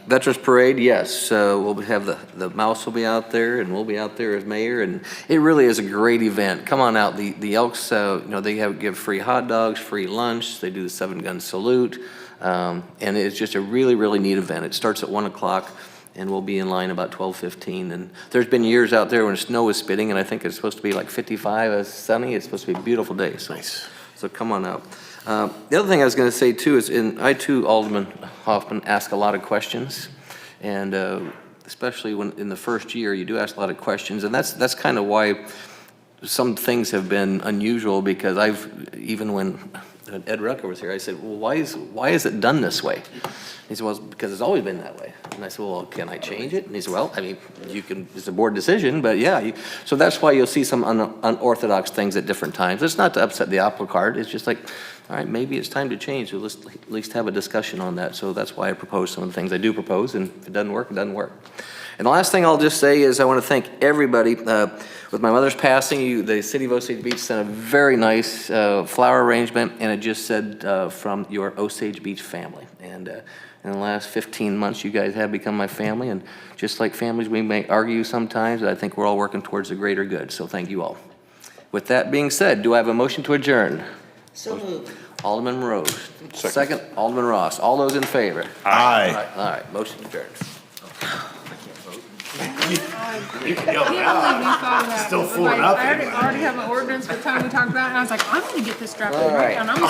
Veterans Parade, yes, we'll have the mouse will be out there, and we'll be out there as mayor, and it really is a great event. Come on out. The Elks, they give free hot dogs, free lunch. They do the 7-gun salute, and it's just a really, really neat event. It starts at 1 o'clock. And we'll be in line about 12:15. And there's been years out there when snow is spitting, and I think it's supposed to be like 55, it's sunny. It's supposed to be a beautiful day. So, nice. So come on out. The other thing I was going to say too is, I too, Alderman Hoffman, ask a lot of questions, and especially when in the first year you do ask a lot of questions, and that's kind of why some things have been unusual, because even when Ed Rucker was here, I said, well, why is it done this way? He said, well, because it's always been that way. And I said, well, can I change it? And he said, well, I mean, you can, it's a board decision, but yeah. So that's why you'll see some unorthodox things at different times. It's not to upset the apple cart. It's just like, all right, maybe it's time to change. So let's at least have a discussion on that. So that's why I propose some of the things I do propose, and if it doesn't work, it doesn't work. And the last thing I'll just say is I want to thank everybody. With my mother's passing, the city of Osage Beach sent a very nice flower arrangement, and it just said from your Osage Beach family. And in the last 15 months, you guys have become my family, and just like families, we may argue sometimes, but I think we're all working towards the greater good, so thank you all. With that being said, do I have a motion to adjourn? So moved. Alderman Rose. Second, Alderman Ross. All those in favor? Aye. All right, motion adjourned. You can go now. Still fooling up. I already have an ordinance for the time we talked about, and I was like, I'm gonna get this drafted right, and I'm